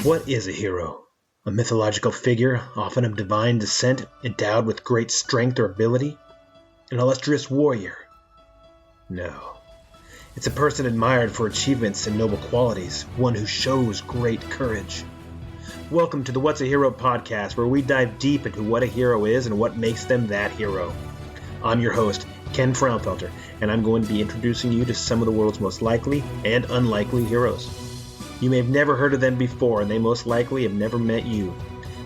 What is a hero? A mythological figure, often of divine descent, endowed with great strength or ability? An illustrious warrior? No. It's a person admired for achievements and noble qualities, one who shows great courage. Welcome to the What's a Hero podcast, where we dive deep into what a hero is and what makes them that hero. I'm your host, Ken Frownfelter, and I'm going to be introducing you to some of the world's most likely and unlikely heroes. You may have never heard of them before, and they most likely have never met you,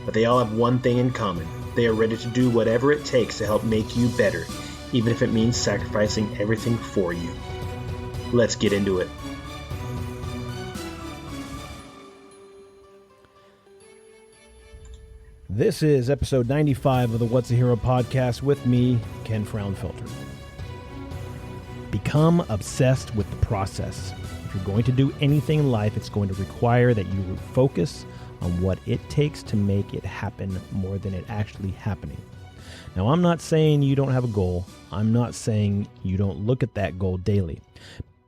but they all have one thing in common. They are ready to do whatever it takes to help make you better, even if it means sacrificing everything for you. Let's get into it. This is episode 95 of the What's a Hero podcast with me, Ken Frownfelter. Become obsessed with the process. If you're going to do anything in life, it's going to require that you focus on what it takes to make it happen more than it actually happening. Now, I'm not saying you don't have a goal. I'm not saying you don't look at that goal daily.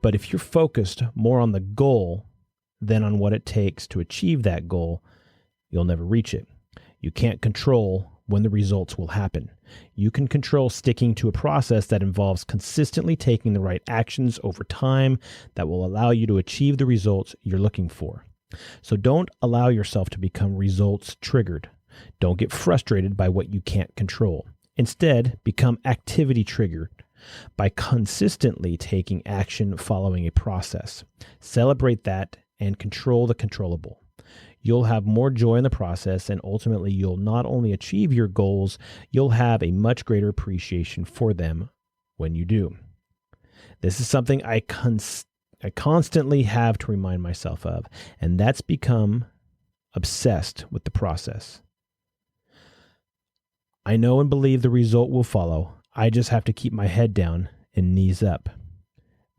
But if you're focused more on the goal than on what it takes to achieve that goal, you'll never reach it. You can't control when the results will happen. You can control sticking to a process that involves consistently taking the right actions over time that will allow you to achieve the results you're looking for. So don't allow yourself to become results triggered. Don't get frustrated by what you can't control. Instead, become activity triggered by consistently taking action following a process. Celebrate that and control the controllable. You'll have more joy in the process, and ultimately you'll not only achieve your goals, you'll have a much greater appreciation for them when you do. This is something I constantly have to remind myself of, and that's become obsessed with the process. I know and believe the result will follow. I just have to keep my head down and knees up.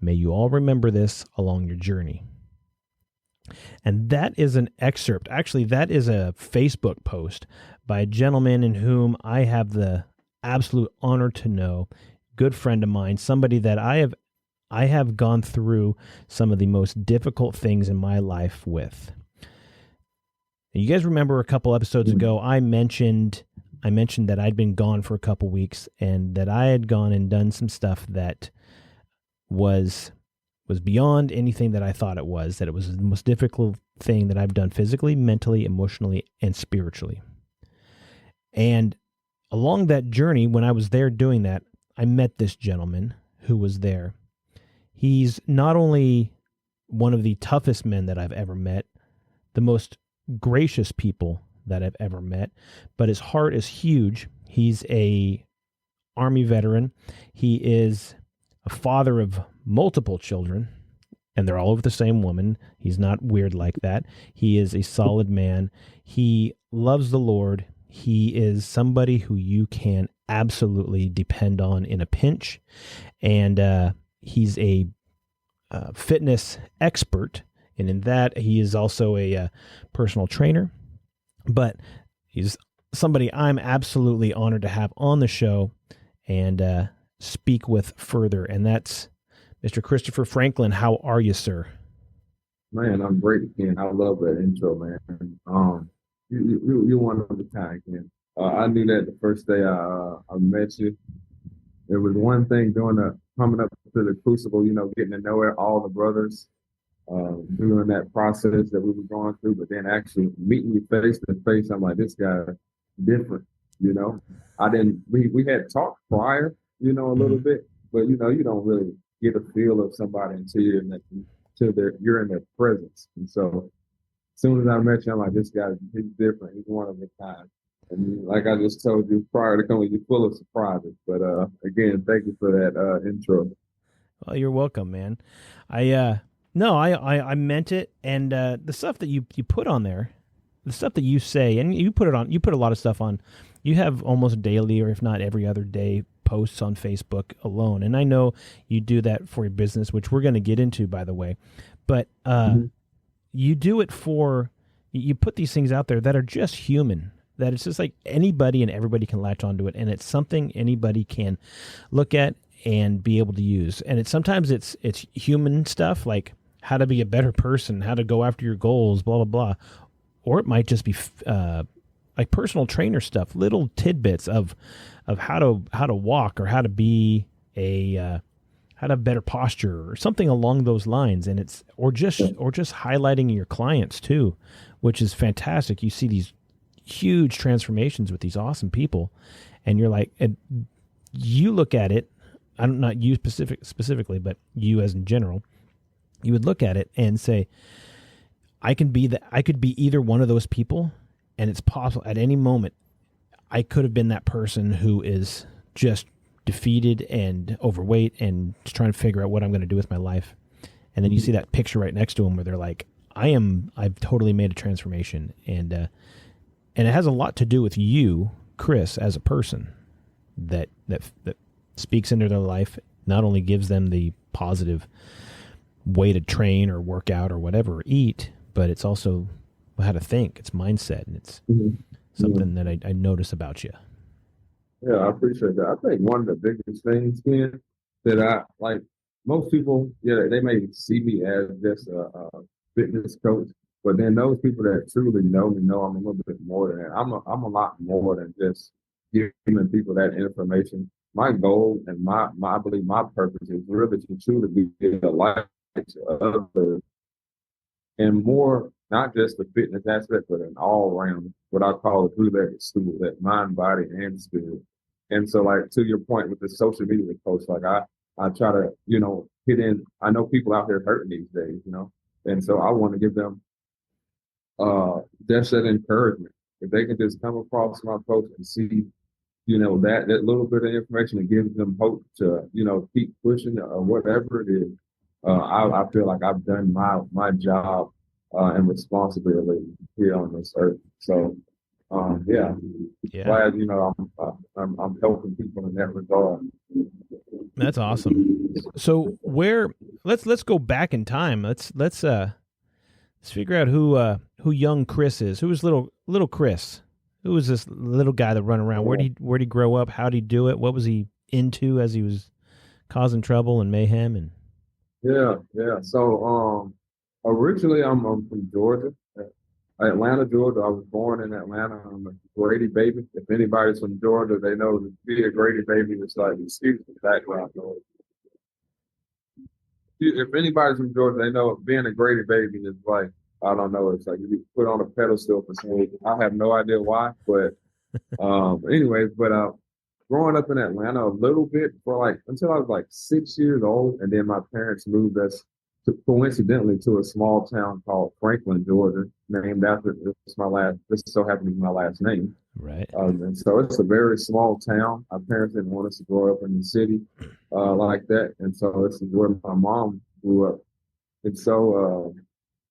May you all remember this along your journey. And that is an excerpt. Actually, that is a Facebook post by a gentleman in whom I have the absolute honor to know, good friend of mine, somebody that I have gone through some of the most difficult things in my life with. And you guys remember a couple episodes ago, I mentioned that I'd been gone for a couple weeks and that I had gone and done some stuff that was beyond anything that I thought it was, that it was the most difficult thing that I've done physically, mentally, emotionally, and spiritually. And along that journey, when I was there doing that, I met this gentleman who was there. He's not only one of the toughest men that I've ever met, the most gracious people that I've ever met, but his heart is huge. He's a Army veteran. He is a father of multiple children, and they're all of the same woman. He's not weird like that. He is a solid man. He loves the Lord. He is somebody who you can absolutely depend on in a pinch, and he's a fitness expert, and in that, he is also a personal trainer, but he's somebody I'm absolutely honored to have on the show and speak with further, and that's Mr. Christopher Franklin. How are you, sir? Man, I'm great, Ken. I love that intro, man. You're one of the kind, Ken. I knew that the first day I met you. There was one thing coming up to the Crucible, getting to know all the brothers, during that process that we were going through, but then actually meeting you face to face, I'm like, this guy different, we had talked prior, a little bit, but you don't really get a feel of somebody until you're in their presence. And so as soon as I met you, I'm like, this guy, he's different. He's one of a kind. And like I just told you prior to coming, you're full of surprises. But again, thank you for that intro. Well, you're welcome, man. I meant it, and the stuff that you put on there, the stuff that you say, and you put a lot of stuff on. You have almost daily, or if not every other day, posts on Facebook alone. And I know you do that for your business, which we're going to get into, by the way. But you do it you put these things out there that are just human, that it's just like anybody and everybody can latch onto it. And it's something anybody can look at and be able to use. And sometimes it's human stuff, like how to be a better person, how to go after your goals, blah, blah, blah. or it might just be like personal trainer stuff, little tidbits of how to walk, or how to be how to have better posture, or something along those lines. And it's or just highlighting your clients too, which is fantastic. You see these huge transformations with these awesome people, and you're like, and you look at it. I'm not you specifically, but you as in general. You would look at it and say, I could be either one of those people, and it's possible at any moment I could have been that person who is just defeated and overweight and just trying to figure out what I'm going to do with my life. And then you see that picture right next to them where they're like, I've totally made a transformation. And it has a lot to do with you, Chris, as a person that speaks into their life, not only gives them the positive way to train or work out or whatever, or eat, but it's also how to think. It's mindset, and it's something that I notice about you. Yeah, I appreciate that. I think one of the biggest things, Ken, that I like, most people, yeah, they may see me as just a fitness coach, but then those people that truly know me know I'm a little bit more than that. I'm a lot more than just giving people that information. My goal and I believe my purpose is really to truly be a light to others, and more, not just the fitness aspect, but an all around, what I call a three-legged stool, that mind, body, and spirit. And so, like, to your point with the social media coach, like I try to, hit in. I know people out here hurting these days, and so I want to give them just that encouragement. If they can just come across my post and see, that little bit of information, and gives them hope to, keep pushing or whatever it is. I feel like I've done my job and responsibility here on this earth. So, glad I'm helping people in that regard. That's awesome. So let's go back in time. Let's figure out who young Chris is. Who was little Chris? Who was this little guy that run around? Where'd he grow up? How'd he do it? What was he into as he was causing trouble and mayhem? And yeah. So originally I'm from Georgia, Atlanta, Georgia. I was born in Atlanta. I'm a Grady baby. If anybody's from Georgia, they know to be a Grady baby is like, excuse the background noise. If anybody's from Georgia, they know being a Grady baby is like, I don't know, it's like you put on a pedestal for some reason. I have no idea why, but growing up in Atlanta a little bit until I was like 6 years old, and then my parents moved us coincidentally to a small town called Franklin, Georgia, named after this so happened to be my last name. Right. And so it's a very small town. Our parents didn't want us to grow up in the city like that. And so this is where my mom grew up. And so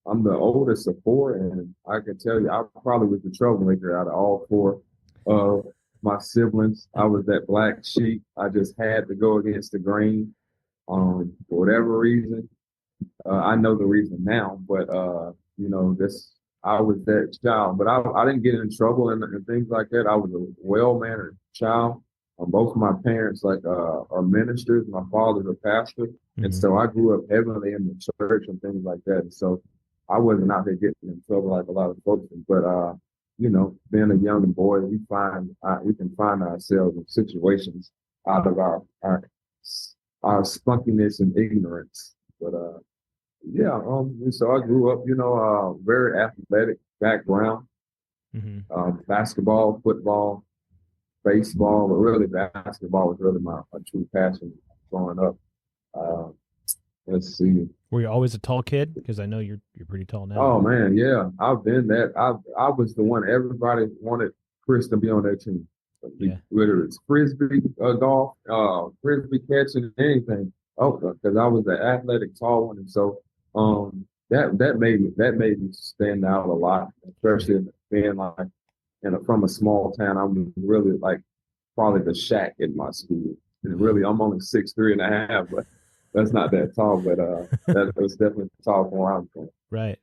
I'm the oldest of four, and I can tell you, I probably was the troublemaker out of all four of my siblings. I was that black sheep. I just had to go against the grain for whatever reason. I know the reason now, but I was that child. But I didn't get in trouble and things like that. I was a well-mannered child. Both of my parents are ministers. My father's a pastor, and so I grew up heavily in the church and things like that. And so I wasn't out there getting in trouble like a lot of folks. But being a young boy, we can find ourselves in situations out of our spunkiness and ignorance. But so I grew up, very athletic background, basketball, football, baseball, but really basketball was really my true passion growing up. Let's see. Were you always a tall kid? Because I know you're pretty tall now. Oh man, yeah, I've been that. I was the one everybody wanted Chris to be on their team. Yeah. Whether it's frisbee golf, frisbee catching, anything. Oh, because I was the athletic tall one, and so that made me stand out a lot, especially being from a small town. I'm really probably the shack in my school. And really, I'm only 6'3.5", but that's not that tall. But that was definitely tall from where I'm from. Right.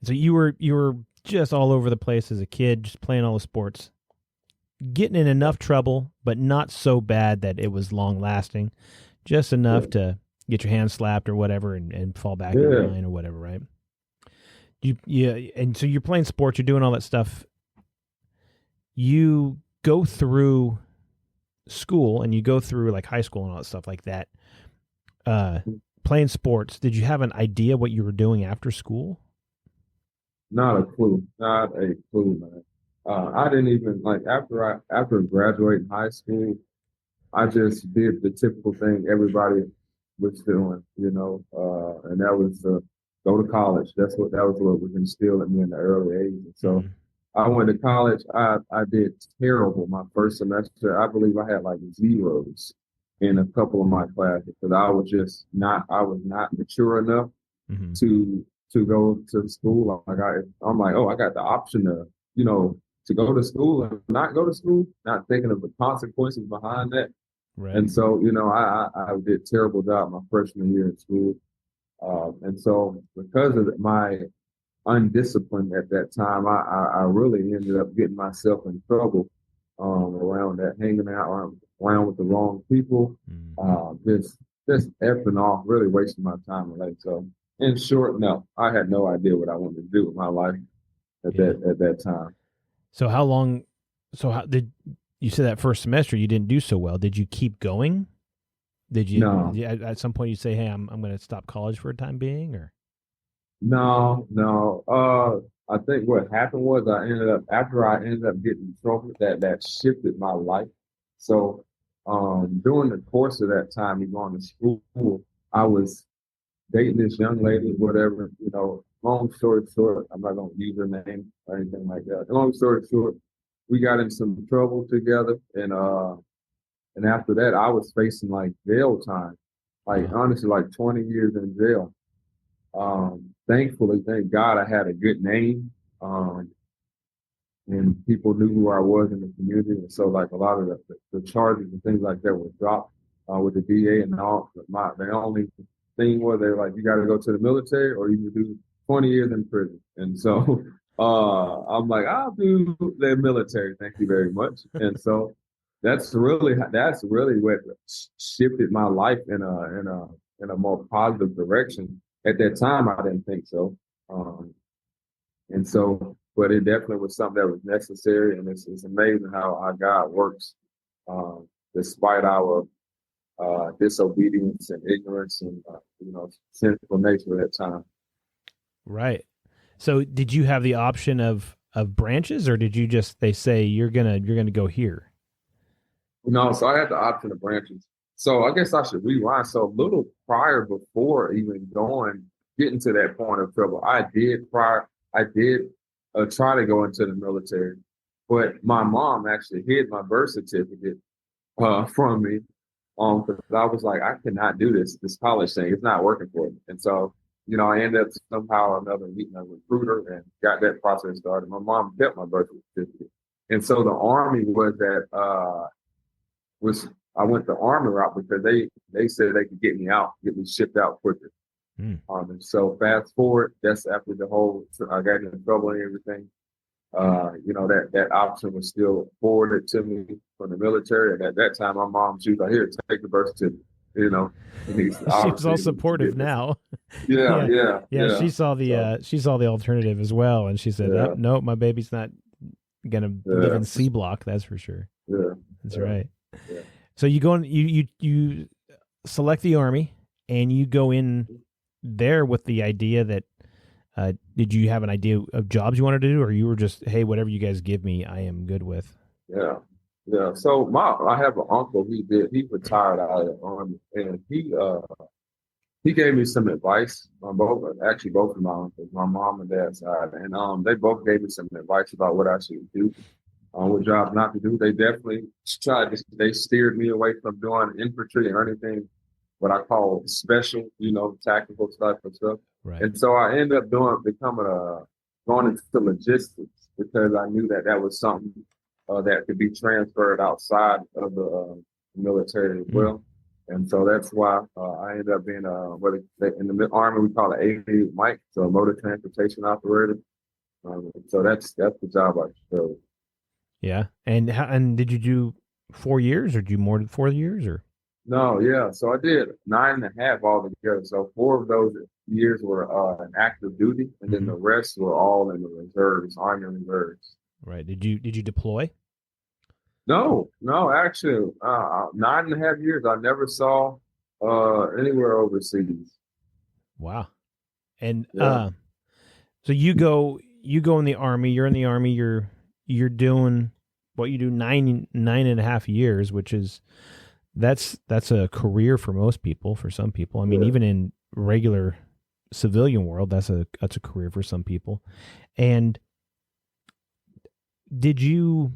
So you were just all over the place as a kid, just playing all the sports, getting in enough trouble, but not so bad that it was long lasting, just enough to get your hand slapped or whatever and fall back in line or whatever, right? And so you're playing sports, you're doing all that stuff. You go through school and you go through like high school and all that stuff like that. Playing sports, did you have an idea what you were doing after school? Not a clue. Not a clue, man. I didn't even like after graduating high school, I just did the typical thing everybody was doing, and that was go to college. That was what was instilled in me in the early '80s. So I went to college. I did terrible my first semester. I believe I had like zeros in a couple of my classes because I was not mature enough to go to school. I'm like, oh, I got the option to go to school and not go to school, not thinking of the consequences behind that. Right. And so, I did a terrible job my freshman year in school. And so because of my undisciplined at that time, I really ended up getting myself in trouble around that, hanging out around with the wrong people, just effing off, really wasting my time and life. So in short, no, I had no idea what I wanted to do with my life at that time. So how did you say that first semester you didn't do so well? Did you keep going? No. At some point you say, hey, I'm going to stop college for a time being, or? No. I think what happened was after I ended up getting in trouble, that shifted my life. So during the course of that time, me going to school, I was dating this young lady, whatever, long story short, I'm not going to use her name or anything like that. Long story short, we got in some trouble together. And after that, I was facing like jail time, like honestly, like 20 years in jail. Thankfully, thank God I had a good name. And people knew who I was in the community. And so like a lot of the charges and things like that were dropped with the DA and all. The only thing was they were like, you got to go to the military or you can do 20 years in prison. And so I'm like, I'll do the military. Thank you very much. And so that's really what shifted my life in a more positive direction. At that time, I didn't think so. And so, but it definitely was something that was necessary. And it's amazing how our God works, despite our disobedience and ignorance and sinful nature at that time. Right. So did you have the option of branches, or did you just, they say you're gonna go here? No, so I had the option of branches. So I guess I should rewind. So a little prior, before even getting to that point of trouble, I did try to go into the military, but my mom actually hid my birth certificate from me. Because I was like, I cannot do this college thing. It's not working for me. And so, I ended up somehow or another meeting a recruiter and got that process started. My mom kept my birth certificate. And so the Army I went the Army route because they said they could get me shipped out quicker. And so fast forward, that's after I got in trouble and everything. That option was still forwarded to me from the military. And at that time, my mom, she was like, here, take the birth certificate, She's all supportive now. Yeah. She saw the alternative as well. And she said, no, my baby's not going to live in C block. That's for sure. Yeah. That's right. Yeah. So you select the Army and you go in there with the idea that, did you have an idea of jobs you wanted to do, or you were just, hey, whatever you guys give me, I am good with? Yeah. So I have an uncle. He retired out of the Army, and he gave me some advice on both of my uncles, my mom and dad's side, and they both gave me some advice about what I should do, what jobs not to do. They definitely they steered me away from doing infantry or anything what I call special, tactical type of stuff. Right. And so I ended up going into logistics because I knew that was something that could be transferred outside of the military as well. And so that's why I ended up being in the Army we call it a Mike, so a motor transportation operator. So that's the job I chose. Yeah. And did you do 4 years, or do you more than 4 years, or? No, yeah. So I did 9.5 altogether. So 4 of those years were in active duty, and then Mm-hmm. the rest were all in the reserves, Army Reserves. Right. Did you deploy? No, no, actually, 9.5 years. I never saw anywhere overseas. Wow. And Yeah, so you go in the army, you're in the army, you're doing what you do 9.5 years, which is that's a career for most people, for some people. I mean, yeah. even in regular civilian world, that's a career for some people. And did you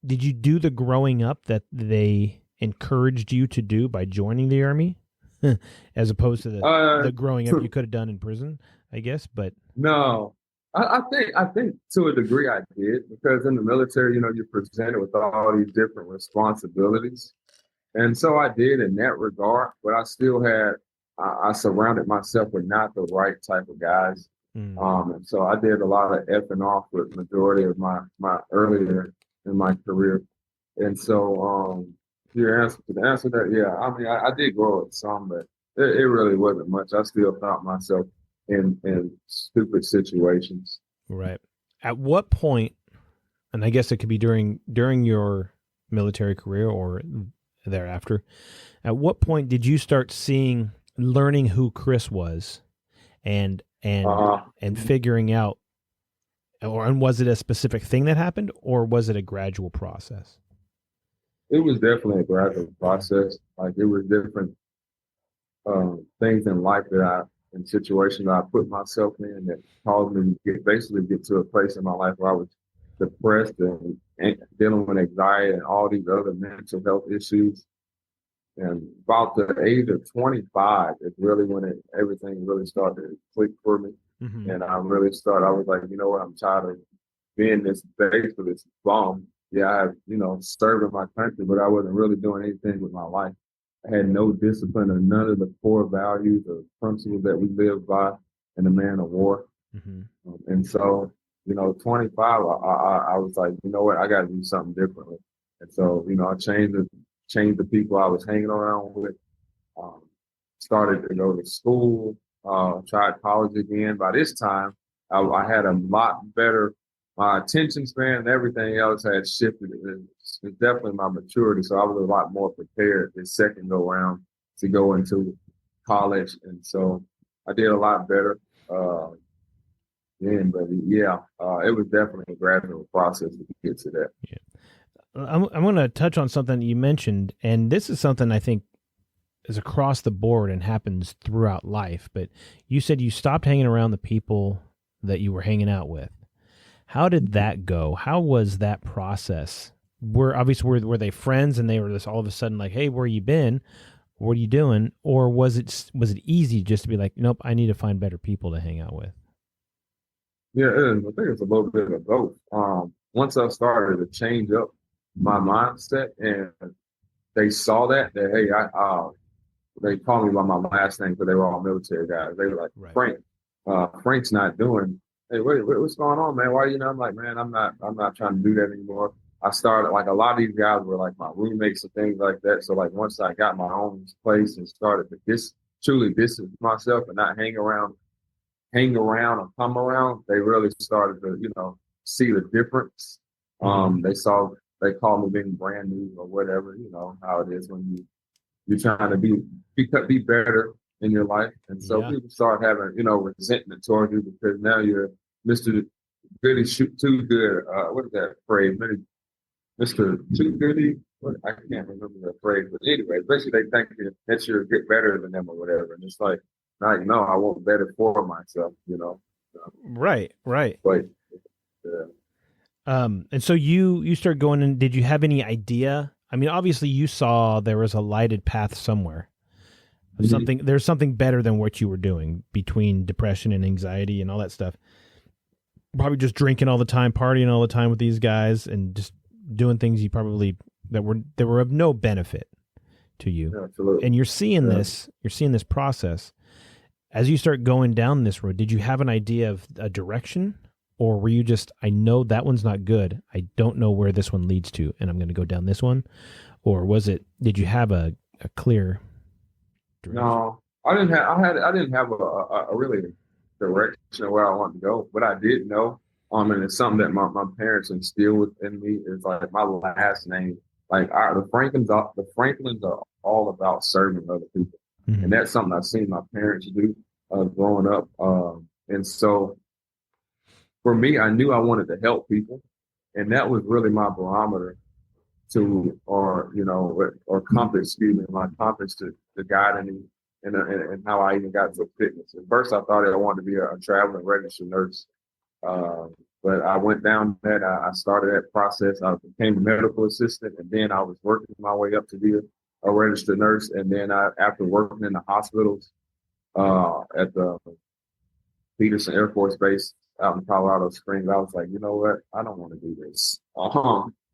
did you do the growing up that they encouraged you to do by joining the army? As opposed to Uh, the growing up you could have done in prison, I guess, but no, I think to a degree I did because in the military, you're presented with all these different responsibilities. And so I did in that regard, but I surrounded myself with not the right type of guys. mm, And so I did a lot of F and off with majority of my earlier in my career. And so, the answer to that, yeah, I mean, I did grow up some, but it really wasn't much. I still found myself in stupid situations. right. At what point, and I guess it could be during your military career or thereafter, at what point did you start learning who Chris was and and Uh, and figuring out, and was it a specific thing that happened, or was it a gradual process? it was definitely a gradual process. Like it was different things in life in situations that I put myself in that caused me to basically get to a place in my life where I was depressed and dealing with anxiety and all these other mental health issues. And about the age of 25 is really when everything really started to click for me. Mm-hmm. And I was like, you know what, I'm tired of being this base for this bum. Yeah, I have, served in my country, but I wasn't really doing anything with my life. I had no discipline or none of the core values or principles that we live by in the man of war. Mm-hmm. And so, 25, I was like, you know what, I got to do something differently. And so, I changed the people I was hanging around with. Um, Started to go to school. Tried college again. By this time, I had a lot better. My attention span and everything else had shifted. It's definitely my maturity. So I was a lot more prepared this second go round to go into college, and so I did a lot better. Then, but yeah, it was definitely a gradual process to get to that. Yeah. I'm going to touch on something you mentioned, and this is something I think is across the board and happens throughout life. But you said you stopped hanging around the people that you were hanging out with. How did that go? How was that process? Were they friends and they were just all of a sudden like, hey, where you been? What are you doing? Or was it easy just to be like, nope, I need to find better people to hang out with? Yeah, I think it's a little bit of both. Once I started to change up my mindset, and they saw that hey, they called me by my last name because they were all military guys. They were like, Right. Frank, Frank's not doing. Hey, what's going on, man? Why I'm like, man, I'm not trying to do that anymore. I started like a lot of these guys were like my roommates and things like that. So like once I got my own place and started to truly distance myself and not hang around or come around, they really started to, see the difference. Mm-hmm. They called me being brand new or whatever, how it is when you're trying to be better in your life. And so Yeah. people start having, resentment towards you because now you're Mr. Goody Shoot Too Good. What is that phrase? Mr. Too Goody? I can't remember that phrase. But anyway, basically they think that you're get better than them or whatever. And it's like, no, I want better for myself, Right. But yeah. And so you start going in. Did you have any idea? I mean, obviously you saw there was a lighted path somewhere. Mm-hmm. There's something better than what you were doing between depression and anxiety and all that stuff. Probably just drinking all the time, partying all the time with these guys, and just doing things that were of no benefit to you. Absolutely. And you're seeing this process as you start going down this road. Did you have an idea of a direction, or were you just, I know that one's not good, I don't know where this one leads to, and I'm going to go down this one? Or did you have a clear direction? No, I didn't have a really direction of where I wanted to go, but I did know, and it's something that my parents instilled within me is like my last name. Like the Franklins are all about serving other people, Mm-hmm. and that's something I've seen my parents do growing up. And so for me, I knew I wanted to help people, and that was really my barometer to, or compass, excuse me, my compass to guide me and how I even got to fitness. At first, I thought I wanted to be a traveling registered nurse, uh, but I went down that. I started that process. I became a medical assistant, and then I was working my way up to be a registered nurse. And then after working in the hospitals at the Peterson Air Force Base out in Colorado Springs, I was like, you know what? I don't want to do this.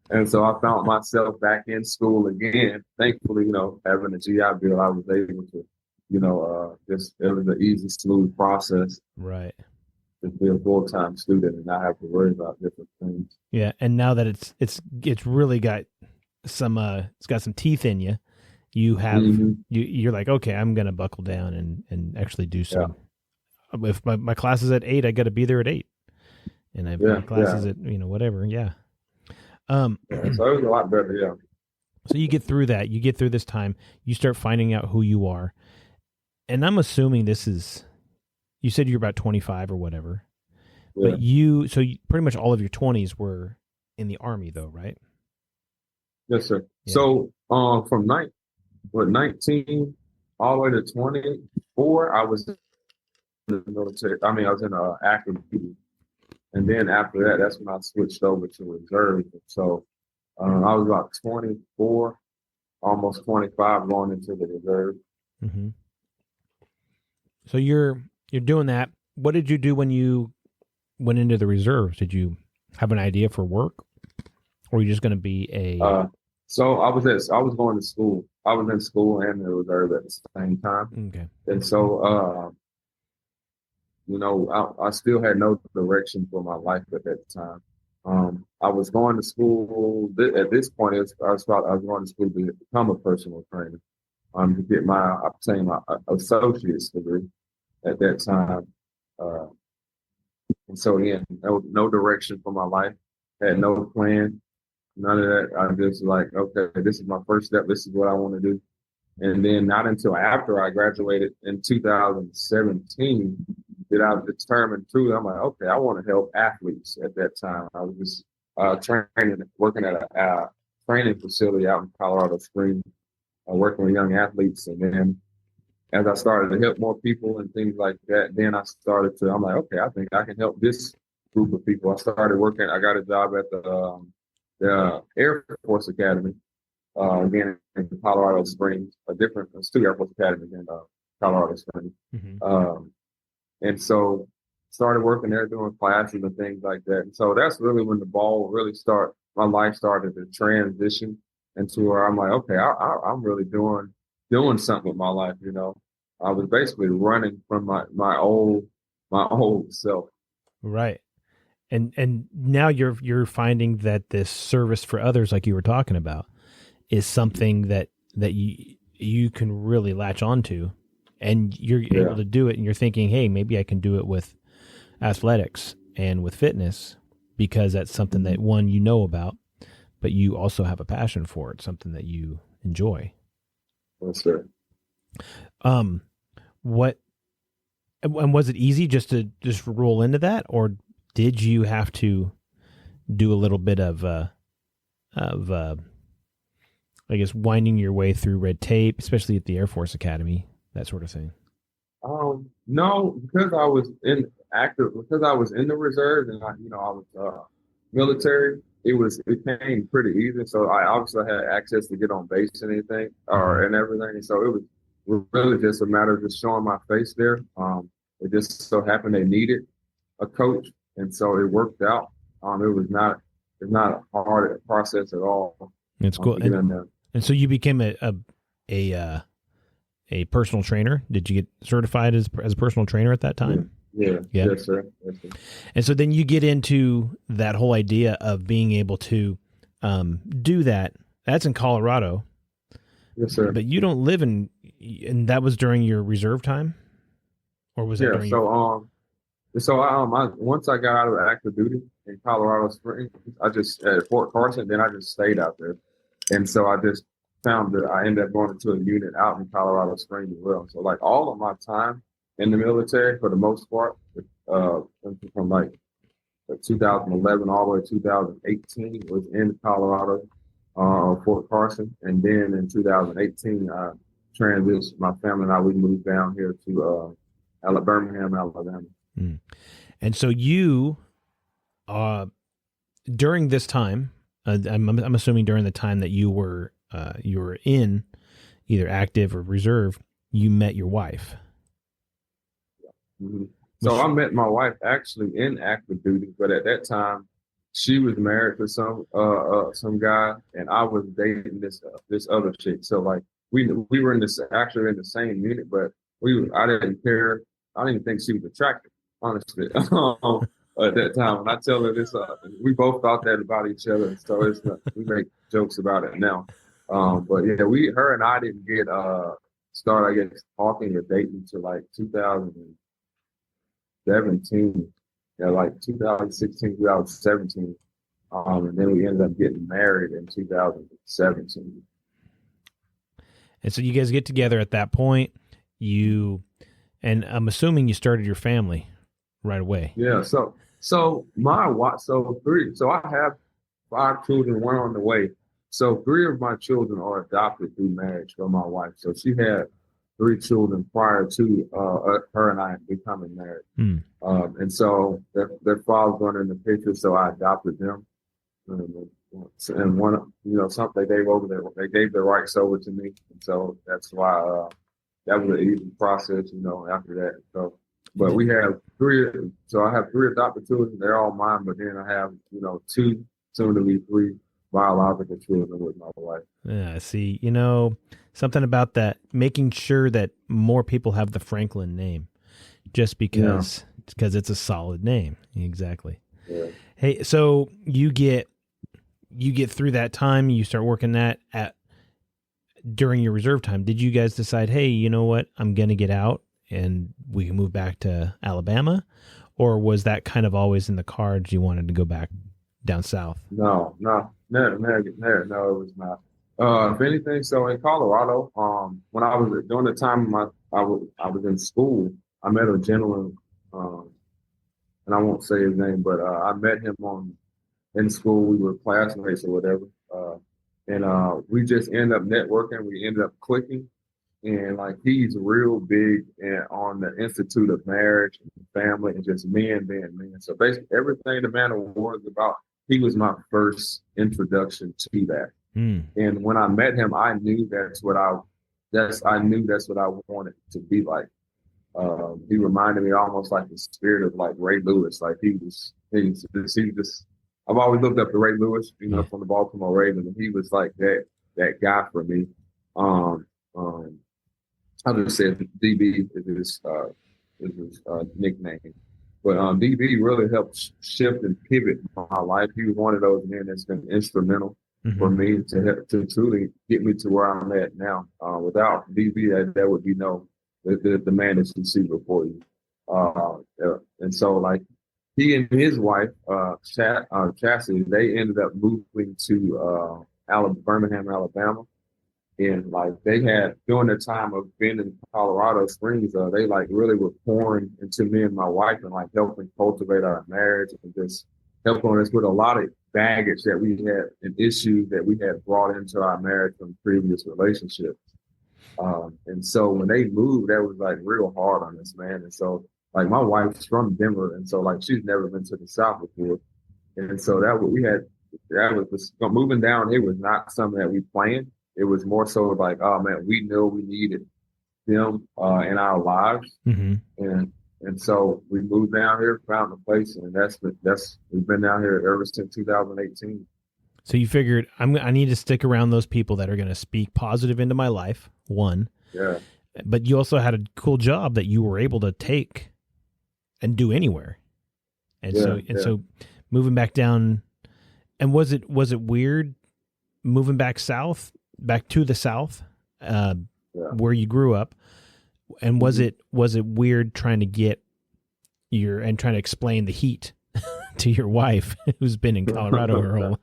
And so I found myself back in school again. Thankfully, having a GI Bill, I was able to, it was an easy, smooth process Right. to be a full-time student and not have to worry about different things. Yeah. And now that it's really got it's got some teeth in you, you have, you're like, okay, I'm going to buckle down and actually do some. Yeah. If my class is at 8, I got to be there at 8. And I've got classes at, whatever. Yeah. So it was a lot better. Yeah. So you get through that, you get through this time, you start finding out who you are. And I'm assuming you said you're about 25 or whatever, but pretty much all of your 20s were in the Army though, right? Yes, sir. Yeah. So, from 19 all the way to 24, I was in the military. I mean, I was in active duty. And then after that, that's when I switched over to reserve. So I was about 24, almost 25 going into the reserve. Mm-hmm. So you're doing that. What did you do when you went into the reserves? Did you have an idea for work, or were you just going to be a? So I was going to school. I was in school and the reserve at the same time. Okay. And so I still had no direction for my life at that time. I was going to school at this point. I was going to school to become a personal trainer. To get obtain my associate's degree at that time. And so again, no direction for my life. Had no plan, none of that. I just like, okay, this is my first step. This is what I want to do. And then not until after I graduated in 2017 did I determine truly, I'm like, okay, I want to help athletes at that time. I was just working at a training facility out in Colorado Springs, working with young athletes. And then as I started to help more people and things like that, then I'm like, okay, I think I can help this group of people. I got a job at the Air Force Academy, again in Colorado Springs, it's 2 Air Force Academies in Colorado Springs. Mm-hmm. And so started working there, doing classes and things like that. And so that's really when my life started to transition into where I'm like, okay, I'm really doing something with my life. I was basically running from my old self. Right. And now you're finding that this service for others, like you were talking about, is something that you can really latch onto, and you're able to do it. And you're thinking, hey, maybe I can do it with athletics and with fitness, because that's something that you know about, but you also have a passion for it, something that you enjoy. Yes, sir. And was it easy just to roll into that, or did you have to do a little bit of I guess winding your way through red tape, especially at the Air Force Academy, that sort of thing? No, because I was in the reserve and I was military. It came pretty easy. So I obviously had access to get on base and anything and everything. And so it was really just a matter of just showing my face there. It just so happened they needed a coach, and so it worked out. It's not a hard process at all. It's cool. And so you became a personal trainer. Did you get certified as a personal trainer at that time? Yeah. Yes, sir. And so then you get into that whole idea of being able to do that. That's in Colorado. Yes, sir. But you don't live in And that was during your reserve time, or was that Yeah. during your? I once I got out of active duty in Colorado Springs, I just at Fort Carson, then I just stayed out there, and so I just found that I ended up going into a unit out in Colorado Springs as well. So like all of my time in the military, for the most part, uh, from like 2011 all the way to 2018 was in Colorado, Fort Carson, and then in 2018 I transitioned. My family and I we moved down here to Birmingham, Alabama. Mm. And so you, during this time, I'm assuming during the time that you were in either active or reserve, you met your wife. Mm-hmm. So I met my wife actually in active duty, but at that time she was married to some guy, and I was dating this other chick. So like we were actually in the same unit, but I didn't care. I didn't even think she was attractive, honestly. At that time, when I tell her this, we both thought that about each other, so we make jokes about it now. But yeah, her and I didn't get started, I guess, talking or dating until like 2017, yeah, like 2016, 2017. And then we ended up getting married in 2017. And so you guys get together at that point. And I'm assuming you started your family right away. Yeah. So my wife, so I have 5 children, one on the way. So 3 of my children are adopted through marriage from my wife. So she had 3 children prior to her and I becoming married. And so their fathers weren't in the picture, so I adopted them. And one, something they gave their rights over to me. And so that's why that was an easy process, after that. So, but we have 3, so I have 3 adopted children. They're all mine, but then I have, 2, soon to be 3 biological children with my wife. Yeah, see, something about that, making sure that more people have the Franklin name just because it's a solid name. Exactly. Yeah. Hey, so you get through that time, you start working that during your reserve time. Did you guys decide, hey, you know what, I'm going to get out and we can move back to Alabama? Or was that kind of always in the cards? You wanted to go back down south? No, never, no, it was not. If anything, so in Colorado, when I was during the time I was in school, I met a gentleman, and I won't say his name, but I met him in school. We were classmates or whatever, and we just ended up networking. We ended up clicking, and like he's real big on the Institute of Marriage and Family and just men being men. So basically, everything the Man of War is about, he was my first introduction to that. And when I met him, I knew that's what I wanted to be like. He reminded me almost like the spirit of like Ray Lewis. Like I've always looked up to Ray Lewis, from the Baltimore Ravens, and he was like that guy for me. I just said DB is his nickname. But DB really helped shift and pivot my life. He was one of those men that's been instrumental for me to truly get me to where I'm at now. Without DB, there would be the man that you see before you. And so like he and his wife, Chastity, they ended up moving to Birmingham, Alabama. And like they had, during the time of being in Colorado Springs, they like really were pouring into me and my wife and like helping cultivate our marriage and just helping us with a lot of baggage that we had and issues that we had brought into our marriage from previous relationships. And so when they moved, that was like real hard on us, man. And so like my wife's from Denver, and so like she's never been to the South before, and so moving down. It was not something that we planned. It was more so like, oh man, we knew we needed them in our lives, and so we moved down here, found a place, and we've been down here ever since 2018. So you figured I need to stick around those people that are going to speak positive into my life. One, but you also had a cool job that you were able to take and do anywhere, and so moving back down. And was it weird moving back to the South? where you grew up, and was it weird trying to trying to explain the heat to your wife who's been in Colorado her whole life?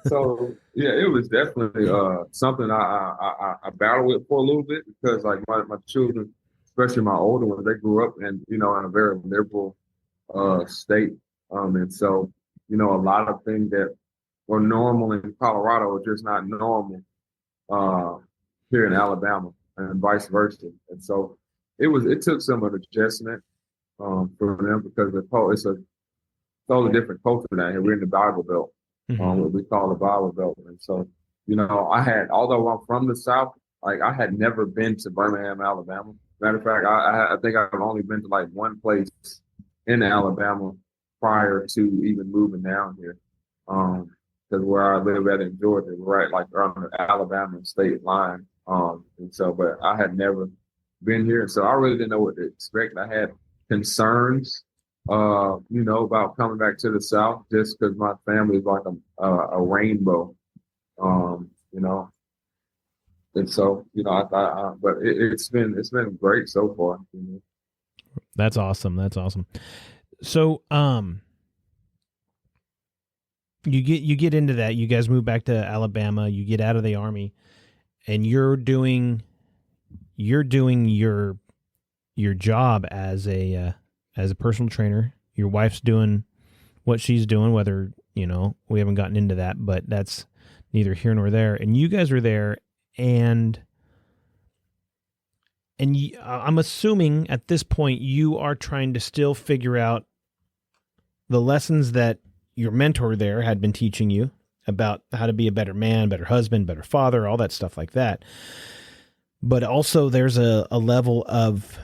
So yeah, it was definitely something I battled with for a little bit, because like my children, especially my older ones, they grew up in in a very liberal state, and so a lot of things that were normal in Colorado are just not normal uh, here in Alabama, and vice versa. And so it took some of the adjustment for them, because it's a totally different culture down here. We're in the Bible Belt, what we call the Bible Belt. And so, although I'm from the South, like I had never been to Birmingham, Alabama. Matter of fact, I think I've only been to like one place in Alabama prior to even moving down here. Because where I live at in Georgia, right, like on the Alabama state line. And so, but I had never been here. So I really didn't know what to expect. I had concerns, about coming back to the South, just because my family is like a rainbow, and so, but it's been great so far. That's awesome. That's awesome. So, you get into that. You guys move back to Alabama. You get out of the Army, and you're doing your job as a personal trainer. Your wife's doing what she's doing, whether, we haven't gotten into that, but that's neither here nor there. And you guys are there, and I'm assuming at this point you are trying to still figure out the lessons that your mentor there had been teaching you about how to be a better man, better husband, better father, all that stuff like that. But also there's a level of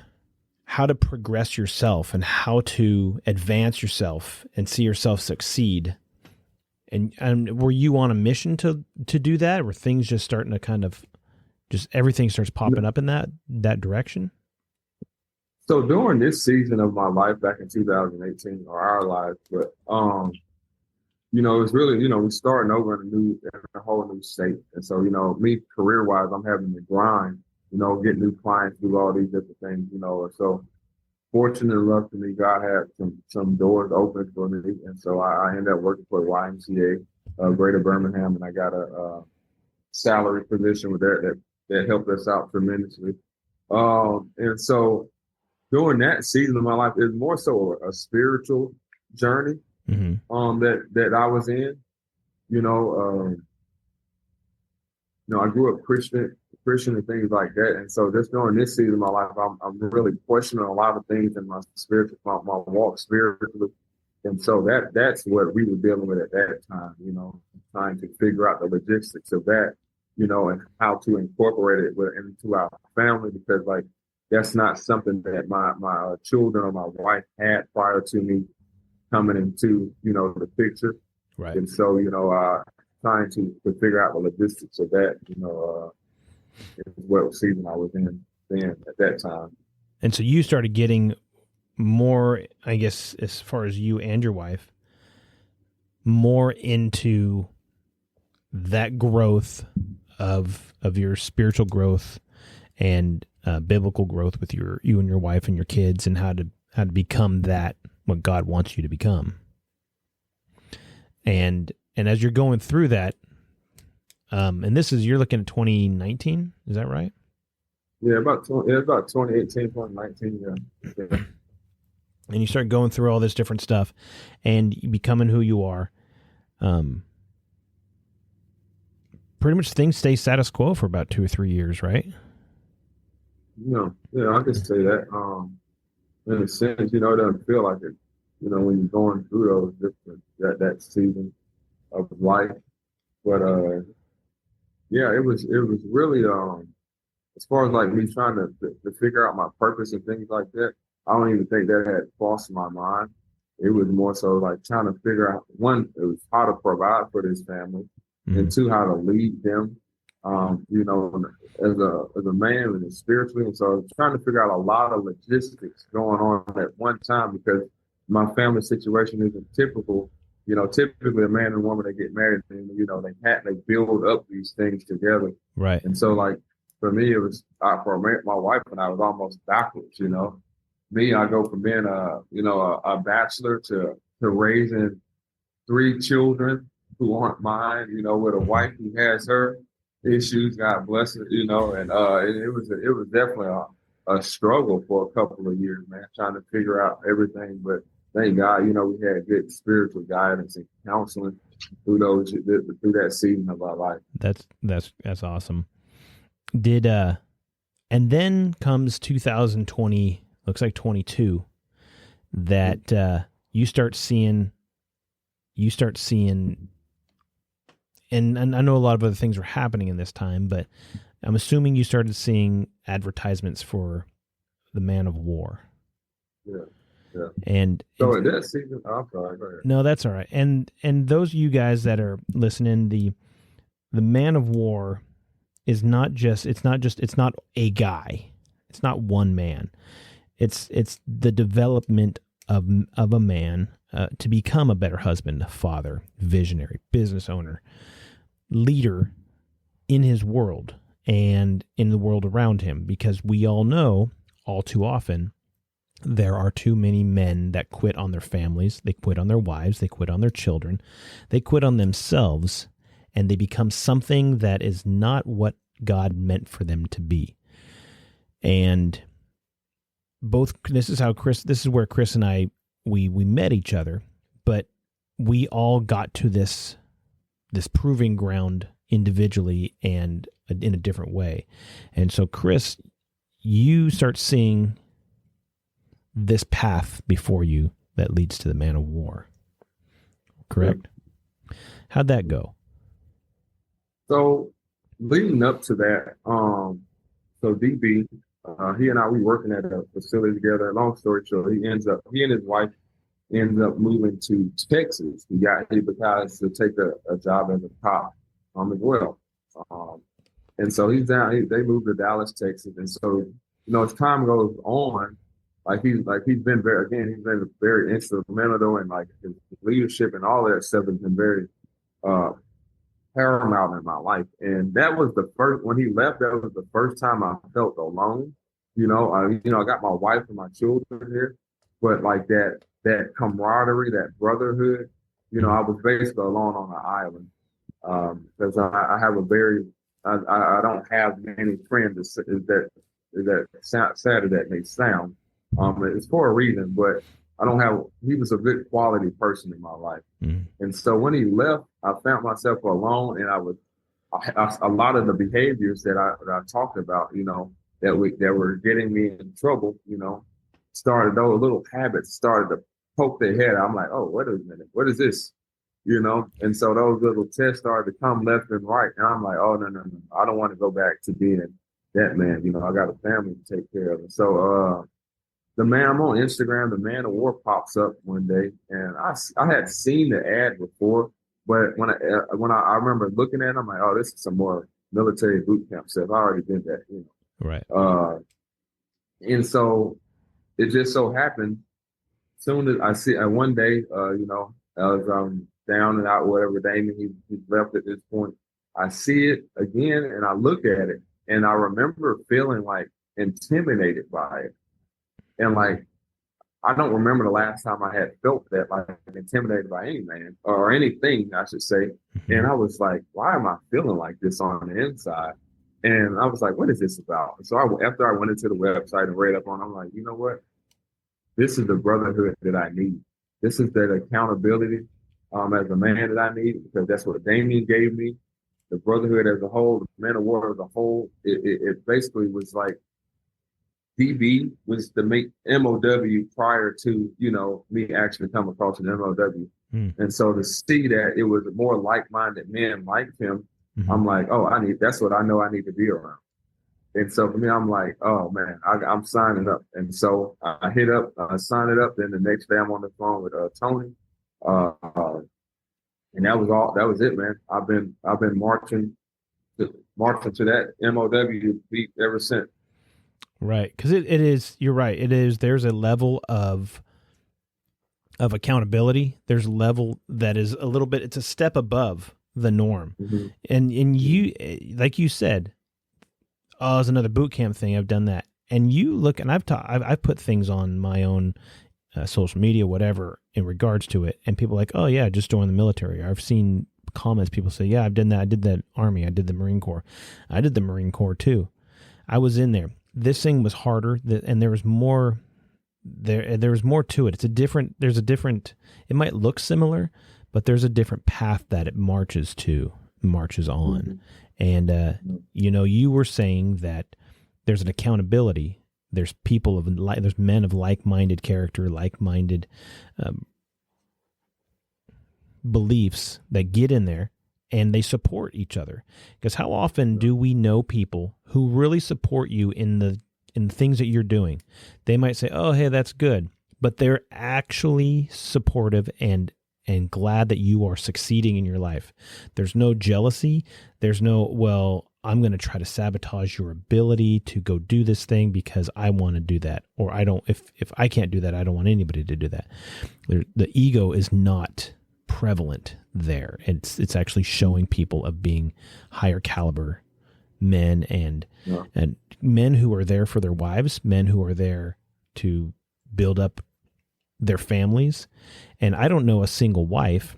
how to progress yourself and how to advance yourself and see yourself succeed. And were you on a mission to do that? Were things just starting to kind of everything starts popping up in that direction? So during this season of my life back in 2018, or our lives, but it's really, we're starting over in a whole new state. And so, me career wise, I'm having to grind, get new clients, do all these different things, and so fortunate enough to me, God had some doors open for me. And so I ended up working for the YMCA, Greater Birmingham, and I got a salary position with that helped us out tremendously. And so during that season of my life, it was more so a spiritual journey, that I was in. I grew up Christian and things like that. And so just during this season of my life, I'm really questioning a lot of things in my walk spiritually. And so that's what we were dealing with at that time, trying to figure out the logistics of that, and how to incorporate it into our family, because like that's not something that my children or my wife had prior to me coming into, the picture. Right. And so, trying to figure out the logistics of that, is what season I was in then at that time. And so you started getting more, I guess, as far as you and your wife, more into that growth of your spiritual growth and biblical growth with you and your wife and your kids, and how to become that, what God wants you to become. And as you're going through that, and you're looking at 2019, is that right? Yeah, about 2018, 2019, yeah. And you start going through all this different stuff and becoming who you are. Pretty much things stay status quo for about 2 or 3 years, right? Yeah, I can say that. In a sense, it doesn't feel like it, when you're going through those different, that season of life. But yeah, it was really as far as like me trying to figure out my purpose and things like that, I don't even think that had crossed my mind. It was more so like trying to figure out, one, it was how to provide for this family, and two, how to lead them, as a man and spiritually. And so I was trying to figure out a lot of logistics going on at one time, because my family situation isn't typical. Typically a man and woman, they get married and, they build up these things together. Right. And so like for me, it was my wife and I was almost backwards. Me, I go from being a bachelor to raising 3 children who aren't mine. With a wife who has her issues. God bless her. And it was definitely a struggle for a couple of years, man, trying to figure out everything. But thank God, we had good spiritual guidance and counseling through that season of our life. That's awesome. And then comes 2020, looks like 22, that you start seeing, and I know a lot of other things were happening in this time, but I'm assuming you started seeing advertisements for the Man of War. Yeah. Yeah. And so in that season, I'm sorry, go ahead. No, that's all right. And those of you guys that are listening, the Man of War is not a guy. It's not one man. It's the development of a man to become a better husband, father, visionary, business owner, leader in his world and in the world around him, because we all know all too often there are too many men that quit on their families, they quit on their wives, they quit on their children, they quit on themselves, and they become something that is not what God meant for them to be. And this is where Chris and I, we met each other, but we all got to this proving ground individually and in a different way. And so, Chris, you start seeing this path before you that leads to the Man of War. Correct? Yep. How'd that go? So leading up to that, so DB, he and I, we working at a facility together. Long story short, he and his wife ends up moving to Texas. He because to take a job as a cop as well. And so he's down. They moved to Dallas, Texas. And so as time goes on, he's been very instrumental though, and like his leadership and all that stuff has been very paramount in my life. And that was when he left, that was the first time I felt alone. I got my wife and my children here, but like that camaraderie, that brotherhood, I was basically alone on an island. Because I have I don't have many friends that sad that may sound. It's for a reason, but he was a good quality person in my life. Mm. And so when he left, I found myself alone, and a lot of the behaviors that I talked about, that were getting me in trouble, those little habits started to poke their head. I'm like, oh, wait a minute, what is this? And so those little tests started to come left and right. And I'm like, oh, no. I don't want to go back to being that man. I got a family to take care of. And so, I'm on Instagram, the Man of War pops up one day, and I had seen the ad before, but when I remember looking at it, I'm like, oh, this is some more military boot camp stuff. I already did that, Right. And so it just so happened, soon as I see one day, I was down and out, whatever, Damon, he's left at this point. I see it again and I look at it, and I remember feeling like intimidated by it. And like, I don't remember the last time I had felt that, like intimidated by any man or anything, I should say. Mm-hmm. And I was like, why am I feeling like this on the inside? And I was like, what is this about? And so after I went into the website and read up on it, I'm like, you know what? This is the brotherhood that I need. This is that accountability as a man that I need, because that's what Damien gave me. The brotherhood as a whole, the Man of War as a whole, it basically was like, DB was the MOW prior to, me actually come across an MOW. Mm. And so to see that it was more like-minded men like him, mm-hmm. I'm like, oh, that's what I know I need to be around. And so for me, I'm like, oh man, I'm signing up. And so I signed it up. Then the next day I'm on the phone with Tony. And that was it, man. I've been marching to that MOW beat ever since. Right. Because it is, you're right. It is, there's a level of accountability. There's a level that is a little bit, it's a step above the norm. Mm-hmm. And you, like you said, oh, it's another boot camp thing. I've done that. And you look, and I've put things on my own social media, whatever, in regards to it. And people are like, oh yeah, just join the military. I've seen comments. People say, yeah, I've done that. I did that Army. I did the Marine Corps. I did the Marine Corps too. I was in there. This thing was harder, and there was more. There was more to it. There's a different. It might look similar, but there's a different path that it marches on. Mm-hmm. And you were saying that there's an accountability. There's there's men of like-minded character, like-minded beliefs that get in there, and they support each other. Because how often do we know people who really support you in the things that you're doing? They might say, oh, hey, that's good. But they're actually supportive and glad that you are succeeding in your life. There's no jealousy. There's no, well, I'm going to try to sabotage your ability to go do this thing because I want to do that. Or I don't, if I can't do that, I don't want anybody to do that. The ego is not prevalent there. It's actually showing people of being higher caliber men and men who are there for their wives, men who are there to build up their families. And I don't know a single wife,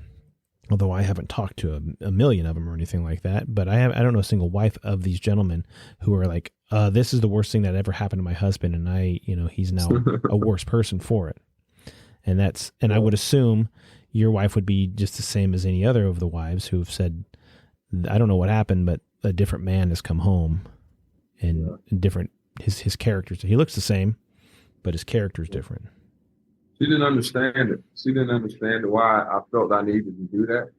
although I haven't talked to a million of them or anything like that, but I don't know a single wife of these gentlemen who are like, this is the worst thing that ever happened to my husband, and he's now a worse person for it. And I would assume your wife would be just the same as any other of the wives who have said, I don't know what happened, but a different man has come home, and different his characters. He looks the same, but his character is different. She didn't understand it. She didn't understand why I felt I needed to do that.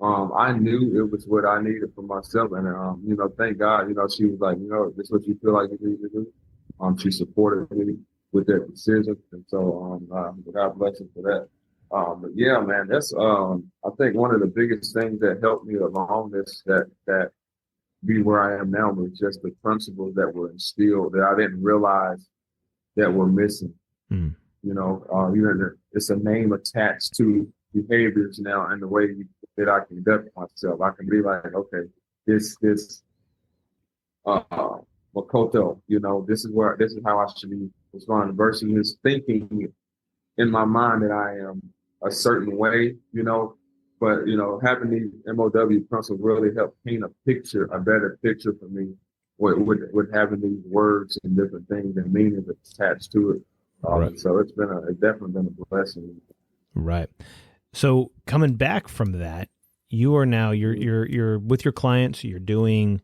I knew it was what I needed for myself, and thank God, she was like, this is what you feel like you need to do. She supported me with that decision, and so God bless her for that. But yeah, man, that's I think one of the biggest things that helped me along this that be where I am now was just the principles that were instilled that I didn't realize that were missing. Mm. It's a name attached to behaviors now and the way that I conduct myself. I can be like, okay, this Makoto, this is how I should be responding versus thinking in my mind that I am a certain way, but having these MOW principles really help paint a better picture for me with having these words and different things and meanings attached to it. Right. So it's definitely been a blessing. Right. So coming back from that, you are now you're with your clients. You're doing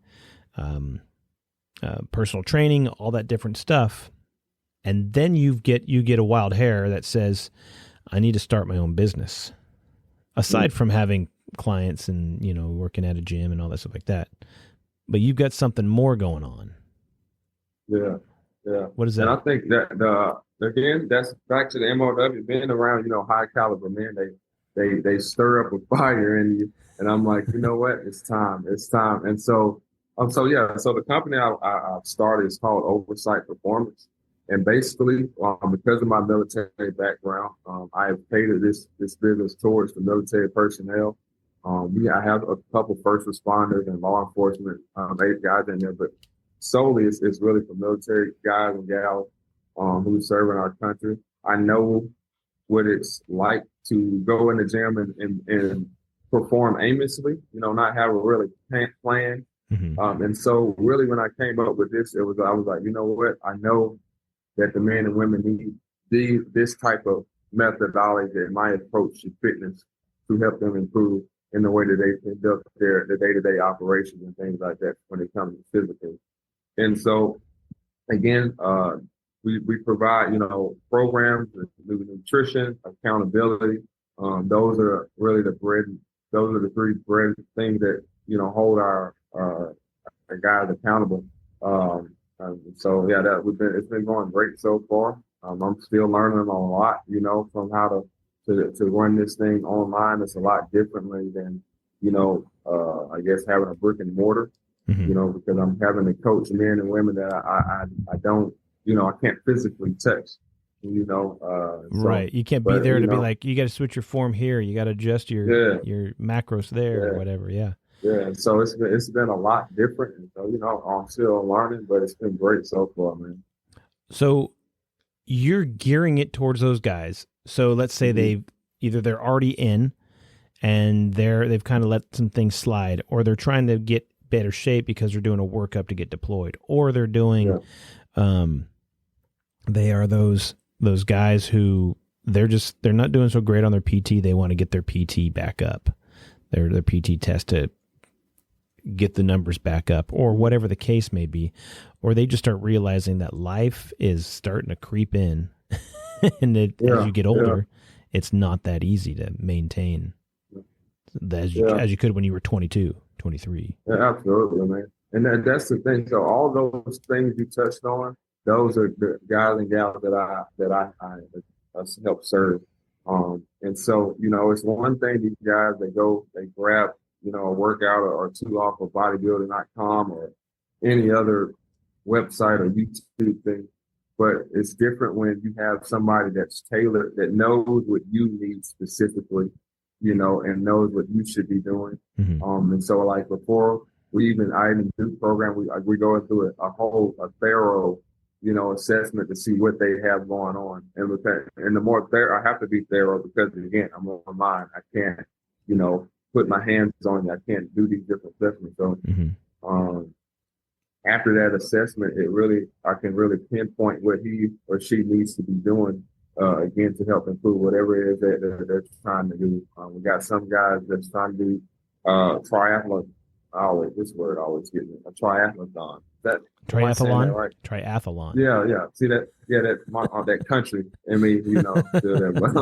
personal training, all that different stuff, and then you get a wild hair that says, "I need to start my own business." Aside from having clients and working at a gym and all that stuff like that, but you've got something more going on. Yeah. What is that? And I think that again, that's back to the MOW, being around, high caliber men, they stir up a fire in you. And I'm like, you know what? It's time. And so the company I started is called Oversight Performance. And basically, because of my military background, I have catered this business towards the military personnel. I have a couple first responders and law enforcement guys in there, but solely it's really for military guys and gals who serve in our country. I know what it's like to go in the gym and perform aimlessly, not have a really plan. Mm-hmm. And so really when I came up with this, I was like, you know what? I know that the men and women need this type of methodology and my approach to fitness to help them improve in the way that they conduct their day-to-day operations and things like that when it comes to physical. And so, again, we provide, programs, nutrition, accountability. Those are really those are the three bread things that, hold our guys accountable. So yeah, it's been going great so far. I'm still learning a lot, from how to run this thing online. It's a lot differently than, I guess having a brick and mortar. Mm-hmm. Because I'm having to coach men and women that I don't, I can't physically touch, right. You can't be there to be like, you got to switch your form here. You got to adjust your macros there or whatever. Yeah. Yeah, so it's been a lot different. And so, I'm still learning, but it's been great so far, man. So you're gearing it towards those guys. So let's say Hmm. they're already in and they've kind of let some things slide, or they're trying to get better shape because they're doing a workup to get deployed, or they're doing Yeah, um they are those guys who they're not doing so great on their PT. They want to get their PT back up, their PT test to get the numbers back up, or whatever the case may be, or they just start realizing that life is starting to creep in, and as yeah, you get yeah, older, it's not that easy to maintain yeah, as you could when you were 22, 23. yeah, absolutely, man. And that's the thing. So all those things you touched on, those are the guys and gals that I help serve. And so, it's one thing these guys, they grab, a workout or two off of bodybuilding.com or any other website or YouTube thing. But it's different when you have somebody that's tailored, that knows what you need specifically, and knows what you should be doing. Mm-hmm. And so like before I even do program, we go through a thorough, assessment to see what they have going on. And the more I have to be thorough because again, I'm on mine. I can't, put my hands on you. I can't do these different assessments. So, Mm-hmm. um, after that assessment, I can really pinpoint what he or she needs to be doing, again, to help improve whatever it is that they're trying to do. We got some guys that's trying to do triathlon. This word always gets me. A triathlon. Am I saying that Triathlon. right? Triathlon. Yeah, yeah. See that? Yeah, that country. I mean, still there. But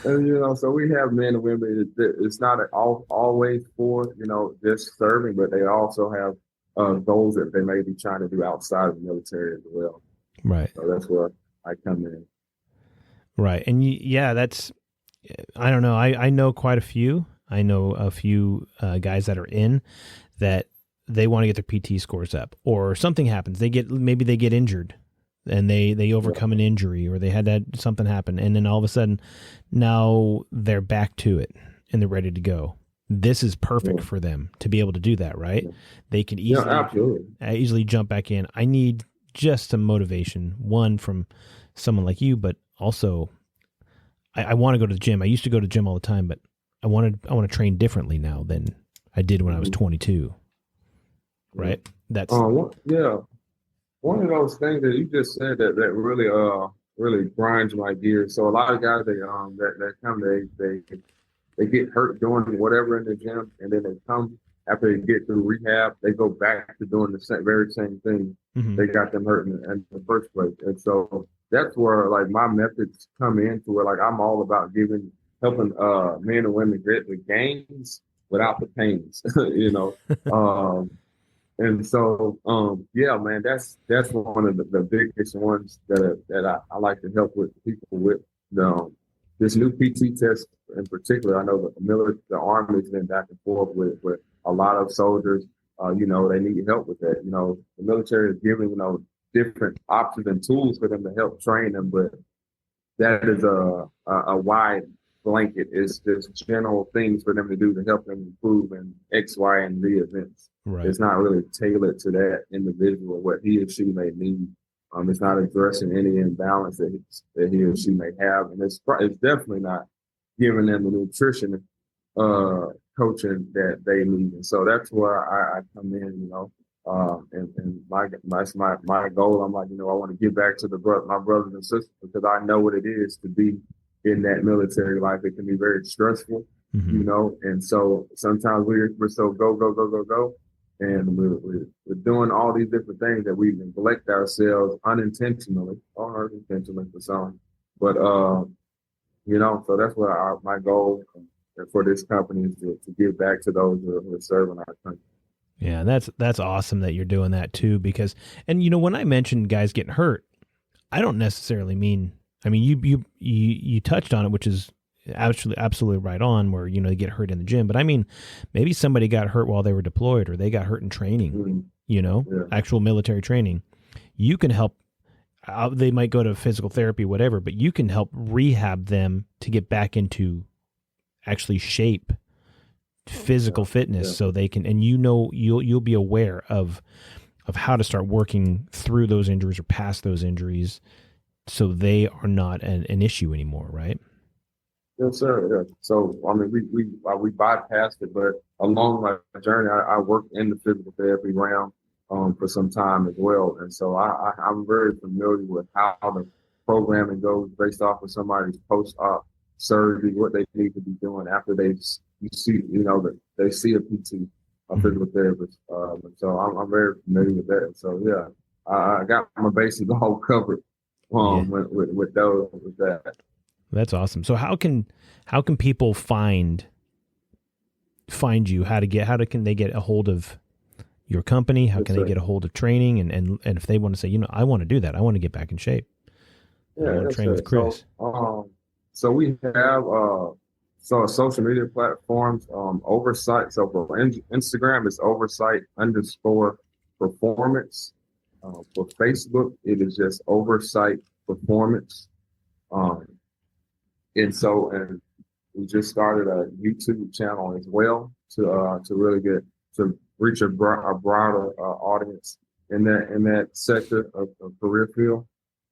and, so we have men and women. It's not always for just serving, but they also have goals that they may be trying to do outside of the military as well. Right. So that's where I come in. Right. And that's, I don't know. I know quite a few. I know a few guys that are in that they want to get their PT scores up, or something happens. Maybe they get injured and they overcome an injury, or they had something happen. And then all of a sudden now they're back to it and they're ready to go. This is perfect for them to be able to do that, right? Yeah. They can Absolutely. easily jump back in. I need just some motivation, one from someone like you, but also I want to go to the gym. I used to go to the gym all the time, but I want to train differently now than I did when I was 22. Right? That's yeah. One of those things that you just said that really grinds my gears. So a lot of guys that come they get hurt doing whatever in the gym, and then they come after they get through rehab, they go back to doing the very same thing they got them hurt in the first place. And so that's where like my methods come in to where like I'm all about helping men and women get the gains without the pains, Um, and so, yeah, man, that's one of the biggest ones that I like to help with people with. This new PT test in particular. I know the Army's been back and forth with a lot of soldiers. They need help with that. The military is giving different options and tools for them to help train them, but that is a wide blanket. It's just general things for them to do to help them improve in X, Y, and Z events. right. It's not really tailored to that individual, what he or she may need. It's not addressing any imbalance that he or she may have, and it's definitely not giving them the nutrition coaching that they need. And so that's where I come in, and my goal. I'm like, I want to give back to my brothers and sisters, because I know what it is to be in that military life. It can be very stressful, and so sometimes we're so go, and we're doing all these different things that we neglect ourselves unintentionally or intentionally for some. But so that's what my goal for this company is to give back to those who are serving our country. Yeah, that's awesome that you're doing that too, because, and when I mentioned guys getting hurt, I don't necessarily mean, I mean, you touched on it, which is absolutely right on, where, they get hurt in the gym, but I mean, maybe somebody got hurt while they were deployed, or they got hurt in training, actual military training. You can help. They might go to physical therapy, whatever, but you can help rehab them to get back into actually shape physical fitness, so they can, and you'll be aware of how to start working through those injuries or past those injuries, so they are not an issue anymore, right? Yes, sir. Yeah. So, I mean, we bypassed it, but along my journey, I worked in the physical therapy realm for some time as well, and so I'm very familiar with how the programming goes based off of somebody's post-op surgery, what they need to be doing after that they see a PT, a physical therapist. And so I'm very familiar with that. And so yeah, I got my bases all covered with that. That's awesome. So how can people find you? How can they get a hold of your company? How can they get a hold of training? And if they want to say, I want to do that, I want to get back in shape. Yeah, I want to train with Chris. So we have social media platforms, Oversight. So for Instagram, it's Oversight_performance. For Facebook, it is just Oversight Performance. And we just started a YouTube channel as well to really reach a broader audience in that sector of career field.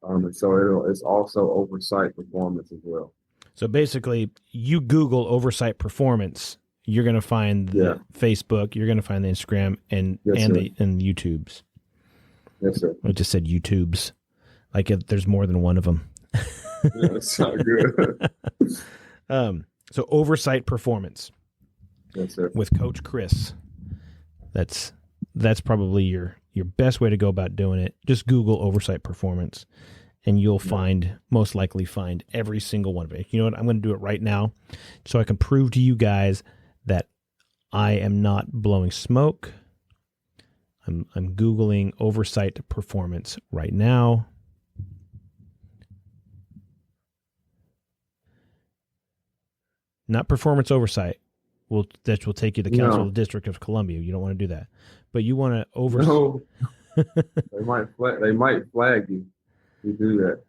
And so it's also Oversight Performance as well. So basically, you Google Oversight Performance, you're going to find the Facebook, you're going to find the Instagram, and the YouTubes. Yes, sir. I just said YouTubes, like there's more than one of them. Yeah, that's not good. So Oversight Performance. Yes, sir. With Coach Chris. That's probably your best way to go about doing it. Just Google Oversight Performance, and you'll most likely find every single one of it. You know what? I'm going to do it right now so I can prove to you guys that I am not blowing smoke. I'm Googling Oversight Performance right now. Not performance oversight. That will take you to the Council of the District of Columbia. You don't want to do that, but you want to oversight. No, they might flag you. You do that.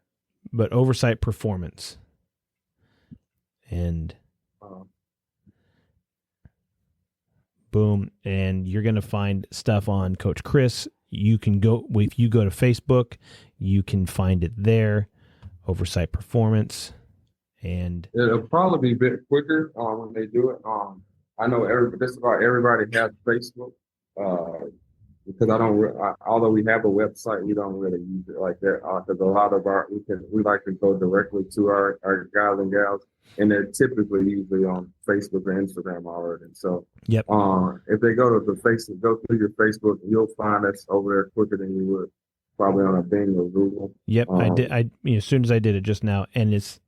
But Oversight Performance, and boom, and you're going to find stuff on Coach Chris. You can go if you go to Facebook, you can find it there. Oversight Performance. And it'll probably be a bit quicker when they do it. I know just about everybody has Facebook because although we have a website, we don't really use it like that because a lot of we like to go directly to our guys and gals, and they're typically usually on Facebook or Instagram already. And so, if they go through your Facebook, you'll find us over there quicker than you would probably on a Bing or Google. Yep, I did. As soon as I did it just now, and it's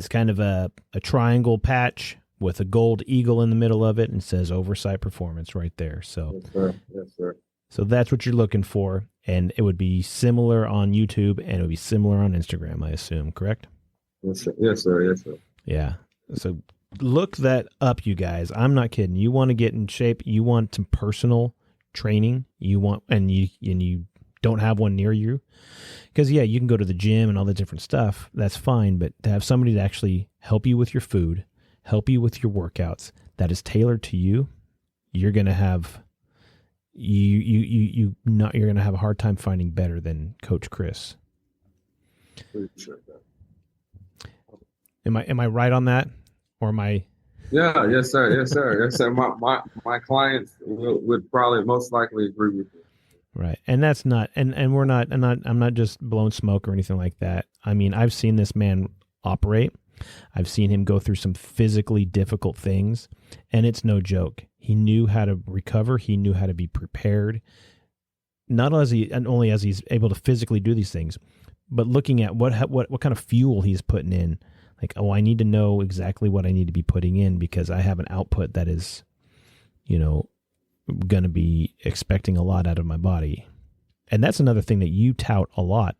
kind of a triangle patch with a gold eagle in the middle of it, and says Oversight Performance right there. So, yes, sir. So that's what you're looking for, and it would be similar on YouTube, and it would be similar on Instagram, I assume. Correct? Yes, sir. Yes, sir. Yes, sir. Yeah. So look that up, you guys. I'm not kidding. You want to get in shape. You want some personal training. You don't have one near you, because you can go to the gym and all the different stuff. That's fine, but to have somebody to actually help you with your food, help you with your workouts, that is tailored to you, you're gonna have you're gonna have a hard time finding better than Coach Chris. Appreciate that. Am I right on that, or am I? Yeah. Yes, sir. Yes, sir. Yes, sir. My clients would probably most likely agree with you. Right. And that's not, and we're not, I'm not just blowing smoke or anything like that. I mean, I've seen this man operate. I've seen him go through some physically difficult things, and it's no joke. He knew how to recover. He knew how to be prepared. Not only as he's able to physically do these things, but looking at what kind of fuel he's putting in. Like, I need to know exactly what I need to be putting in because I have an output that is, going to be expecting a lot out of my body. And that's another thing that you tout a lot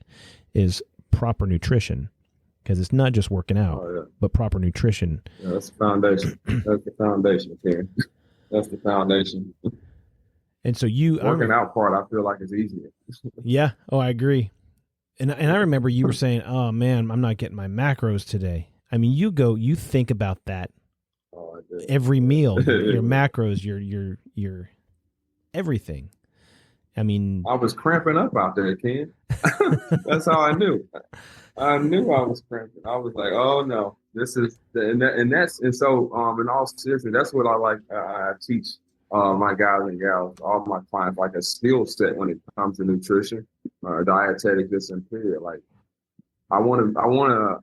is proper nutrition, because it's not just working out, but proper nutrition. Yeah, that's the foundation. That's the foundation, Ken. That's the foundation. And so working out part, I feel like it's easier. Yeah. Oh, I agree. And I remember you were saying, oh man, I'm not getting my macros today. I mean, you think about that every meal, your macros, your everything. I mean, I was cramping up out there, Ken. That's how I knew. I knew I was cramping. I was like, oh no, this is and so in all seriousness, that's what I like. I teach my guys and gals, all my clients, like a skill set when it comes to nutrition, dietetic, this and period. Like I want to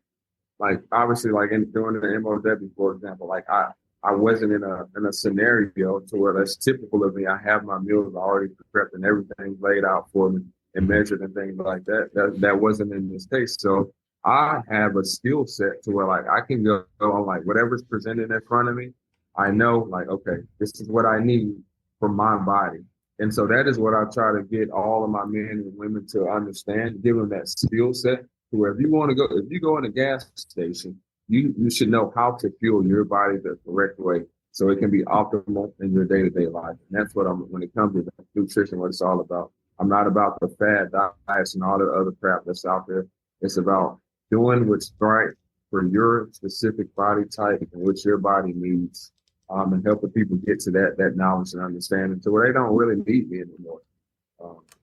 like obviously like during the MOW, for example, like I wasn't in a scenario to where that's typical of me. I have my meals already prepped and everything laid out for me and measured and things like that. That wasn't in this case. So I have a skill set to where like I can go on like whatever's presented in front of me. I know like, okay, this is what I need for my body. And so that is what I try to get all of my men and women to understand, give them that skill set to where if you go in a gas station, you should know how to fuel your body the correct way so it can be optimal in your day-to-day life. And that's what when it comes to nutrition, what it's all about. I'm not about the fad diets and all the other crap that's out there. It's about doing what's right for your specific body type and what your body needs, and helping people get to that knowledge and understanding to where they don't really need me anymore.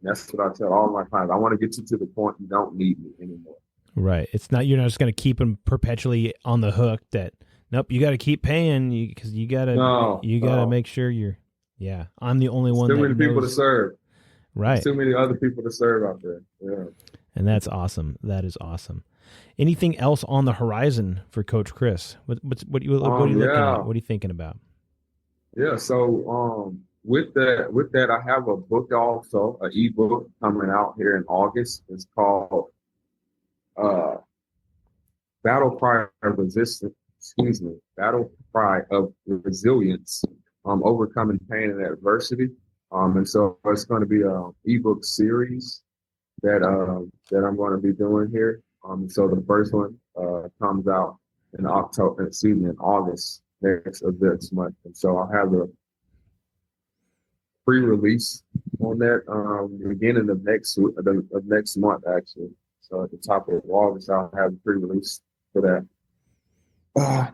That's what I tell all my clients. I want to get you to the point you don't need me anymore. Right. It's not, you're not just going to keep them perpetually on the hook that, nope, you got to keep paying because you got to make sure I'm the only one. Too many people to serve. Right. There's too many other people to serve out there. Yeah. And that's awesome. That is awesome. Anything else on the horizon for Coach Chris? What are you looking at? What are you thinking about? Yeah. So, with that, I have a book also, an ebook coming out here in August. It's called Battle Cry of Resistance. Battle Cry of Resilience. Overcoming pain and adversity. And so it's going to be an ebook series that I'm going to be doing here. So the first one comes out in August of this month. And so I'll have a pre-release on that beginning of next month, actually. So at the top of August, I'll have a pre-release for that.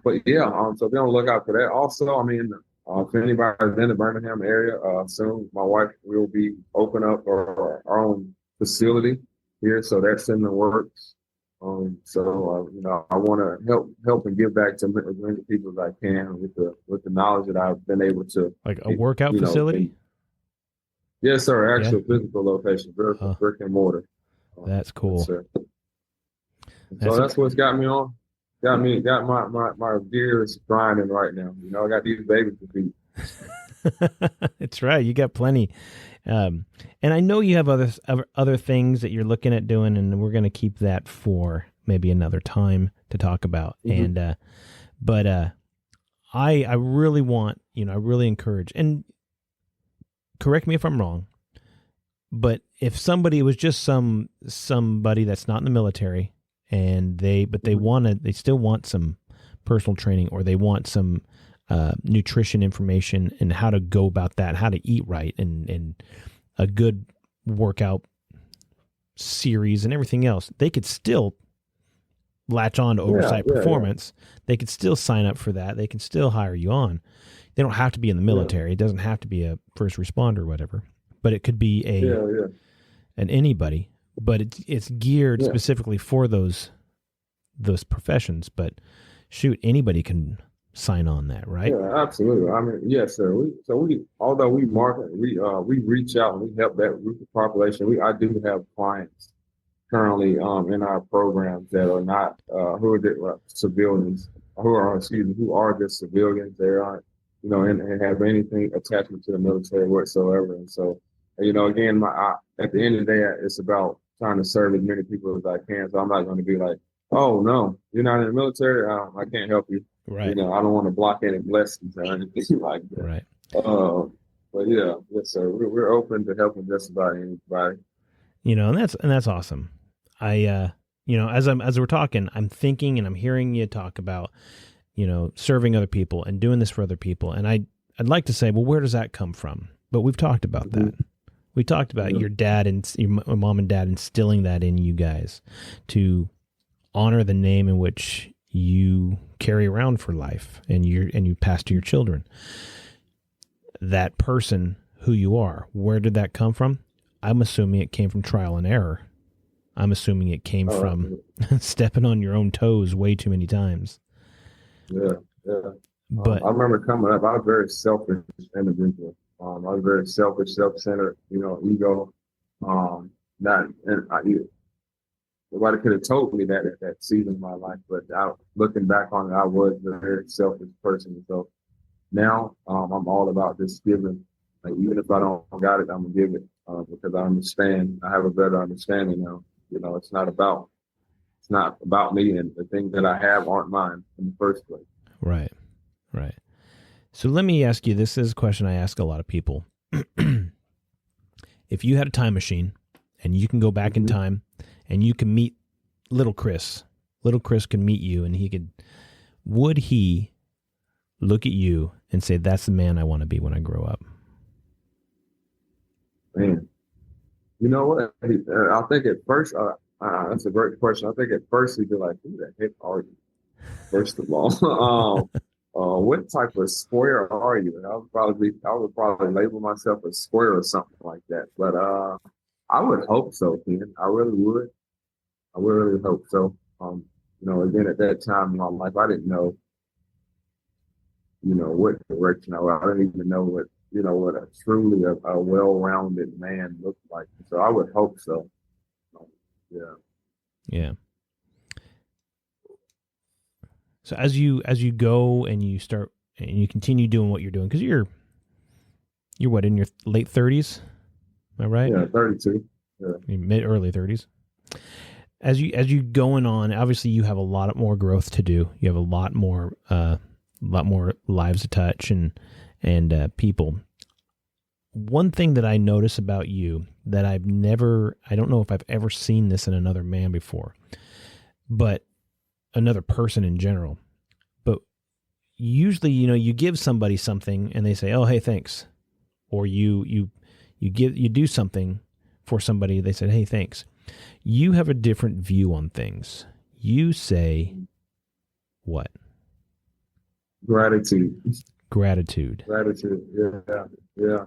But yeah, so be on the lookout for that. Also, I mean, if anybody's in the Birmingham area, soon my wife will be open up our own facility here, so that's in the works. I want to help and give back to as many people as I can with the knowledge that I've been able to. Like a workout facility? Yes, sir. Actual physical location, brick and mortar. That's cool. So that's what's got me on. Got my gears grinding right now. I got these babies to feed. That's right. You got plenty. And I know you have other things that you're looking at doing, and we're going to keep that for maybe another time to talk about. Mm-hmm. And I really want, I really encourage, and correct me if I'm wrong, but if somebody was just somebody that's not in the military and they still want some personal training, or they want some nutrition information and how to go about that, how to eat right, and a good workout series and everything else, they could still latch on to Oversight Performance. Yeah. They could still sign up for that. They can still hire you on. They don't have to be in the military. It doesn't have to be a first responder or whatever, but it could be an anybody, but it's geared specifically for those professions. But shoot, anybody can sign on that, right? Yeah, absolutely. I mean, yes, sir. Although we market, we reach out and we help that group of population. I do have clients currently in our programs that are not who are civilians, who are just civilians. They aren't, and have anything attachment to the military whatsoever. And so, again, at the end of the day, it's about trying to serve as many people as I can. So I'm not going to be like, oh no, you're not in the military, I can't help you. Right. I don't want to block any blessings or anything like that. Right. But yes, sir. We're open to helping just about anybody. And that's awesome. I as we're talking, I'm thinking and I'm hearing you talk about, serving other people and doing this for other people. And I'd like to say, well, where does that come from? But we've talked about that. We talked about your dad and your mom and dad instilling that in you guys to honor the name in which you carry around for life and you pass to your children. That person who you are, where did that come from? I'm assuming it came from trial and error. I'm assuming it came from stepping on your own toes way too many times. Yeah. But I remember coming up, I was a very selfish individual. I was very selfish, self-centered, ego. Nobody could have told me that at that season of my life, but looking back on it, I was a very selfish person. So now I'm all about just giving. Like, even if I don't got it, I'm gonna give it because I understand. I have a better understanding now. It's not about me, and the things that I have aren't mine in the first place. Right. So let me ask you, this is a question I ask a lot of people. If you had a time machine and you can go back in time and you can meet little Chris can meet you, and would he look at you and say, that's the man I want to be when I grow up? Man, you know what? I think at first, that's a great question. I think at first he'd be like, who the heck are you? First of all, what type of square are you? And I would probably label myself a square or something like that. But I would hope so, Ken. I really would. I would really hope so. Again, at that time in my life, I didn't know, what direction I didn't even know what a truly a well-rounded man looked like. So I would hope so. Yeah. So as you go and you start and you continue doing what you're doing, because you're what, in your late 30s? Am I right? Yeah, 32. Yeah. Early 30s. As you going on, obviously you have a lot more growth to do. You have a lot more lives to touch and people. One thing that I notice about you that I don't know if I've ever seen this in another man before, but another person in general. But usually, you give somebody something and they say, "Oh, hey, thanks," or you do something for somebody, they said, "Hey, thanks." You have a different view on things. You say, what? Gratitude. Yeah.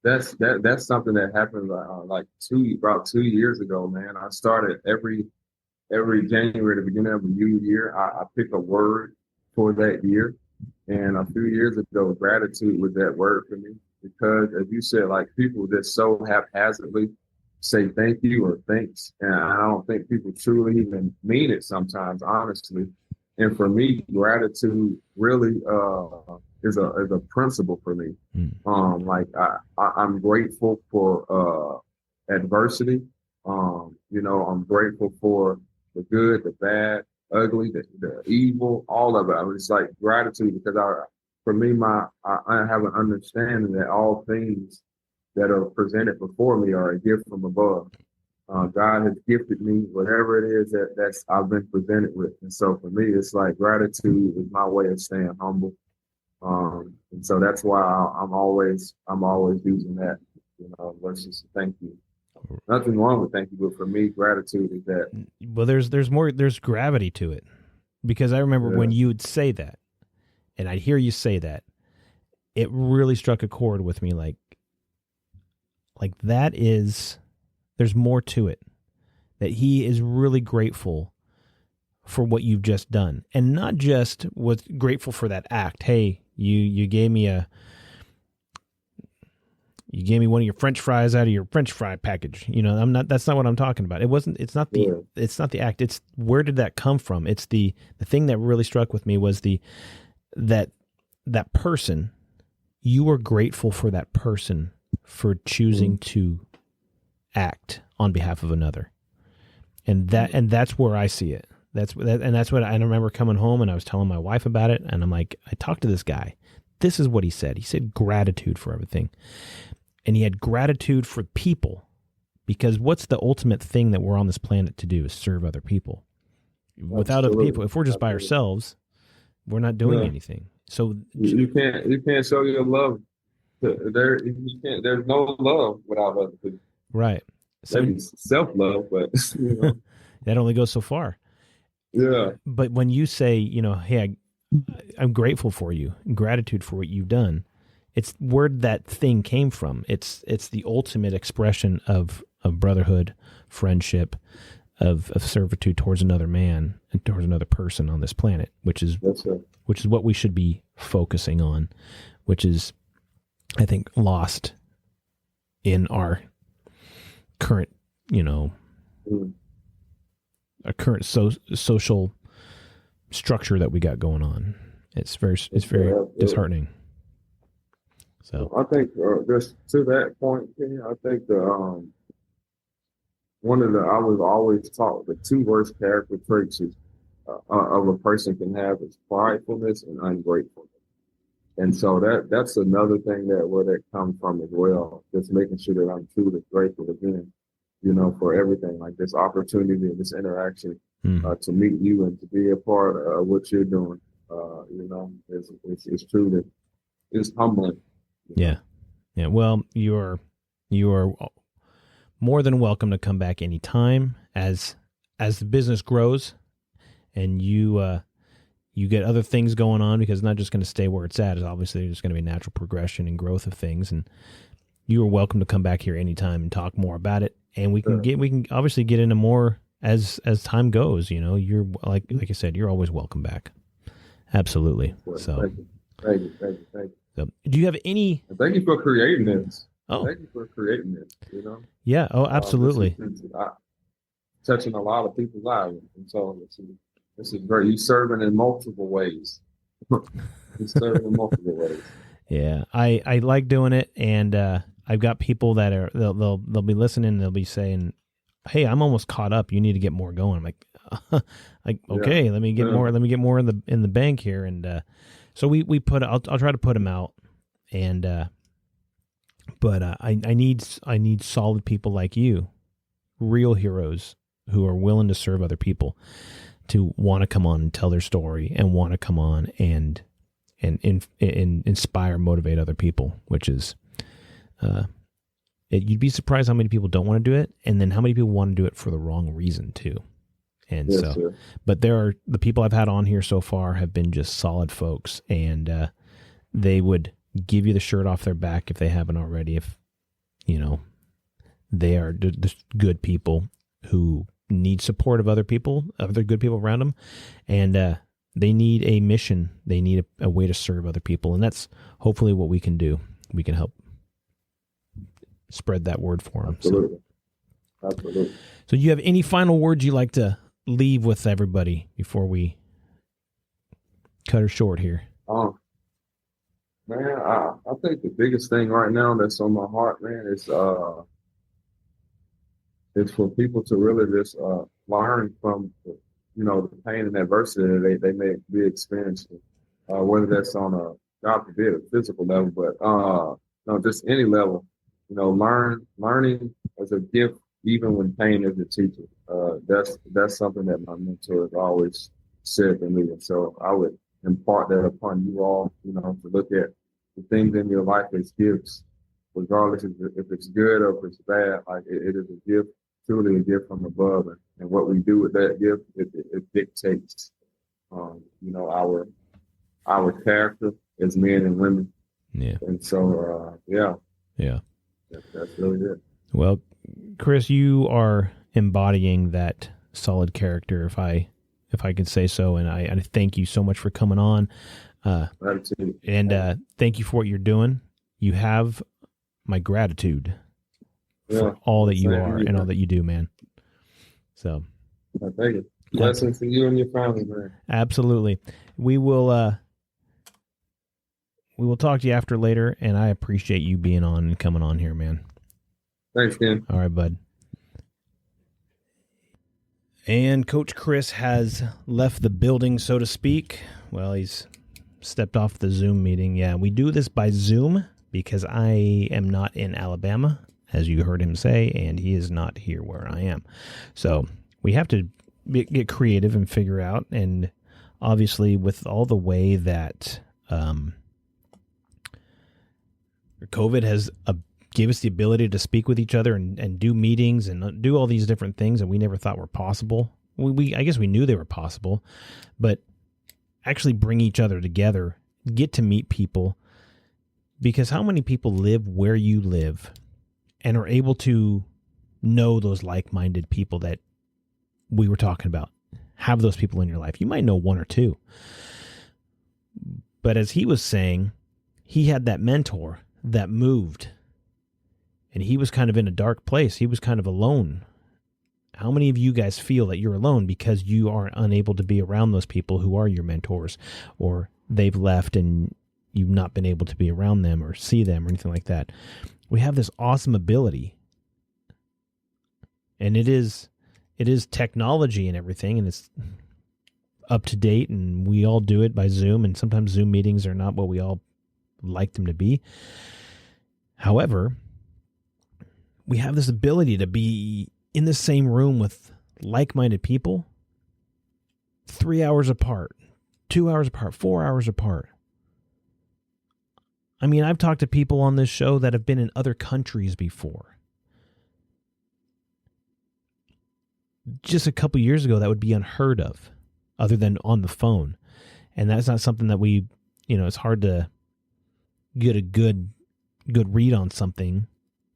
That's something that happened about 2 years ago, man. I started every January, the beginning of a new year, I pick a word for that year. And a few years ago, gratitude was that word for me, because as you said, like, people just so haphazardly say thank you or thanks. And I don't think people truly even mean it sometimes, honestly. And for me, gratitude really is a principle for me. I'm grateful for adversity. I'm grateful for the good, the bad, ugly, the evil, all of it. I mean, it's like gratitude, because for me, I have an understanding that all things that are presented before me are a gift from above. God has gifted me whatever it is that's I've been presented with. And so for me, it's like gratitude is my way of staying humble. And so that's why I'm always using that, versus thank you. Nothing wrong with thank you, but for me, gratitude is that. Well, there's gravity to it, because I remember when you would say that, and I'd hear you say that, it really struck a chord with me. Like there's more to it, that he is really grateful for what you've just done, and not just was grateful for that act. Hey, you gave me one of your French fries out of your French fry package. That's not what I'm talking about. It's not the act. It's where did that come from? It's the thing that really struck with me was that person, you were grateful for that person for choosing to act on behalf of another. And that's where I see it. That's what I remember coming home, and I was telling my wife about it, and I'm like, I talked to this guy. This is what he said. He said gratitude for everything. And he had gratitude for people, because what's the ultimate thing that we're on this planet to do is serve other people. Without other people, if we're just by ourselves, we're not doing anything. So you can't show your love. There's no love without other people. Right. So self-love, but that only goes so far. Yeah. But when you say, you know, hey, I'm grateful for you, gratitude for what you've done, it's where that thing came from. It's the ultimate expression of brotherhood, friendship, of servitude towards another man and towards another person on this planet, which is what we should be focusing on, which is, I think, lost in our current, you know, our current social structure that we got going on. It's very disheartening. So I think just to that point, Kenny, I think I was always taught the two worst character traits of a person can have is pridefulness and ungratefulness. And so that's another thing where that comes from as well. Just making sure that I'm truly grateful again, you know, for everything, like this opportunity and this interaction to meet you and to be a part of what you're doing. You know, it's truly, it's humbling. Yeah. Yeah. Well, you are more than welcome to come back anytime as the business grows and you get other things going on, because it's not just going to stay where it's at. It's obviously there's going to be natural progression and growth of things, and you are welcome to come back here anytime and talk more about it. And we can obviously get into more as time goes. You know, you're like I said, you're always welcome back. Absolutely. So Thank you. So, do you have any? Thank you for creating this. Oh, thank you for creating this. You know. Yeah. Oh, absolutely. Touching a lot of people's lives, and so this is great. You serving in multiple ways. You serving in multiple ways. Yeah, I like doing it, and I've got people that are they'll be listening. And they'll be saying, "Hey, I'm almost caught up. You need to get more going." I'm like, okay, yeah. Let me get more. Let me get more in the bank here, and so we put. I'll try to put them out, and but I need solid people like you, real heroes who are willing to serve other people, to want to come on and tell their story, and want to come on and inspire, motivate other people, which is, you'd be surprised how many people don't want to do it, and then how many people want to do it for the wrong reason too. And yes, so, sir. But the people I've had on here so far have been just solid folks, and they would give you the shirt off their back if they haven't already. If you know, they are just good people who need support of other people, other good people around them, and they need a mission. They need a way to serve other people, and that's hopefully what we can do. We can help spread that word for them. Absolutely. Absolutely. So do you have any final words you'd like to leave with everybody before we cut her short here? Man, I think the biggest thing right now that's on my heart, man, is for people to really just learn from, you know, the pain and adversity that they may be experiencing, whether that's on a, God forbid, a physical level, but no, just any level. You know, learning as a gift, even when pain is a teacher. That's something that my mentor has always said to me, and so I would impart that upon you all. You know, to look at the things in your life as gifts, regardless if it's good or if it's bad. Like it is a gift, truly a gift from above, and what we do with that gift, it dictates, you know, our character as men and women. Yeah. And so, yeah. That's really it. Well, Chris, you are embodying that solid character, if I could say so, and I thank you so much for coming on. Gratitude. And thank you for what you're doing. You have my gratitude for all that you are and all that you do, man. So, thank you. Blessings to you and your family, man. Absolutely. We will talk to you after later, and I appreciate you being on and coming on here, man. Thanks, Ken. All right, bud. And Coach Chris has left the building, so to speak. Well, he's stepped off the Zoom meeting. Yeah, we do this by Zoom because I am not in Alabama, as you heard him say, and he is not here where I am. So we have to get creative and figure out, and obviously with all the way that COVID has gave us the ability to speak with each other and do meetings and do all these different things that we never thought were possible I guess we knew they were possible, but actually bring each other together, get to meet people, because how many people live where you live and are able to know those like-minded people that we were talking about? Have those people in your life. You might know one or two. But as he was saying, he had that mentor that moved, and he was kind of in a dark place. He was kind of alone. How many of you guys feel that you're alone because you are unable to be around those people who are your mentors, or they've left and you've not been able to be around them or see them or anything like that? We have this awesome ability, and it is technology and everything, and it's up to date, and we all do it by Zoom, and sometimes Zoom meetings are not what we all like them to be. However, we have this ability to be in the same room with like-minded people 3 hours apart, 2 hours apart, 4 hours apart. I mean, I've talked to people on this show that have been in other countries before. Just a couple years ago, that would be unheard of, other than on the phone. And that's not something that we, it's hard to get a good read on something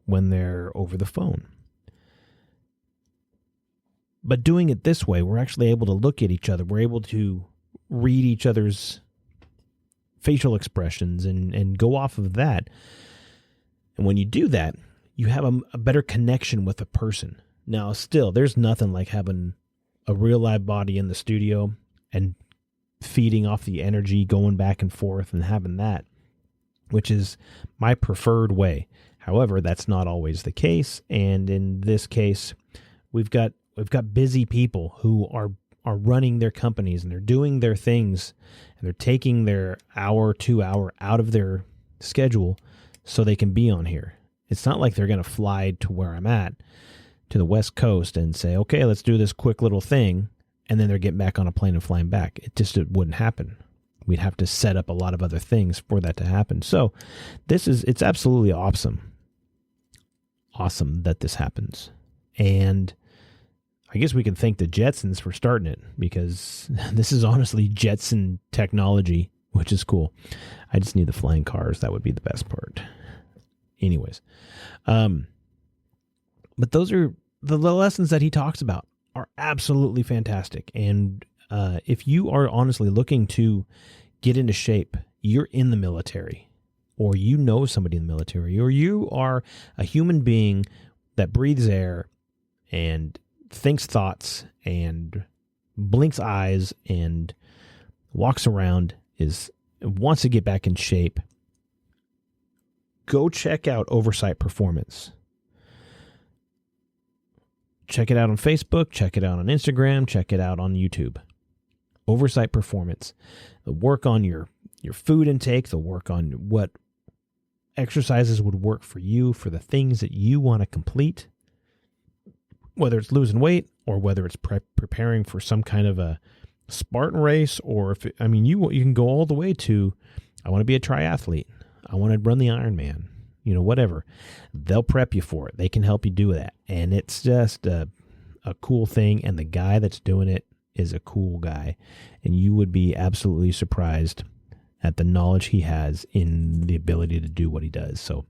when they're over the phone. But doing it this way, we're actually able to look at each other. We're able to read each other's facial expressions and go off of that. And when you do that, you have a better connection with a person. Now, still, there's nothing like having a real live body in the studio and feeding off the energy, going back and forth and having that, which is my preferred way. However, that's not always the case. And in this case, we've got busy people who are running their companies, and they're doing their things, and they're taking their hour, 2 hour out of their schedule so they can be on here. It's not like they're going to fly to where I'm at, to the West Coast, and say, okay, let's do this quick little thing, and then they're getting back on a plane and flying back. It wouldn't happen. We'd have to set up a lot of other things for that to happen. So it's absolutely awesome. Awesome that this happens. And I guess we can thank the Jetsons for starting it, because this is honestly Jetson technology, which is cool. I just need the flying cars. That would be the best part. Anyways. But those are the lessons that he talks about are absolutely fantastic. And if you are honestly looking to get into shape, you're in the military, or you know somebody in the military, or you are a human being that breathes air and thinks thoughts and blinks eyes and walks around, wants to get back in shape, go check out Oversight Performance. Check it out on Facebook, check it out on Instagram, check it out on YouTube. Oversight Performance. The work on your food intake, the work on what exercises would work for you, for the things that you want to complete, whether it's losing weight or whether it's preparing for some kind of a Spartan race, or you can go all the way to, I want to be a triathlete, I want to run the Ironman, whatever. They'll prep you for it. They can help you do that. And it's just a cool thing. And the guy that's doing it is a cool guy. And you would be absolutely surprised at the knowledge he has in the ability to do what he does. So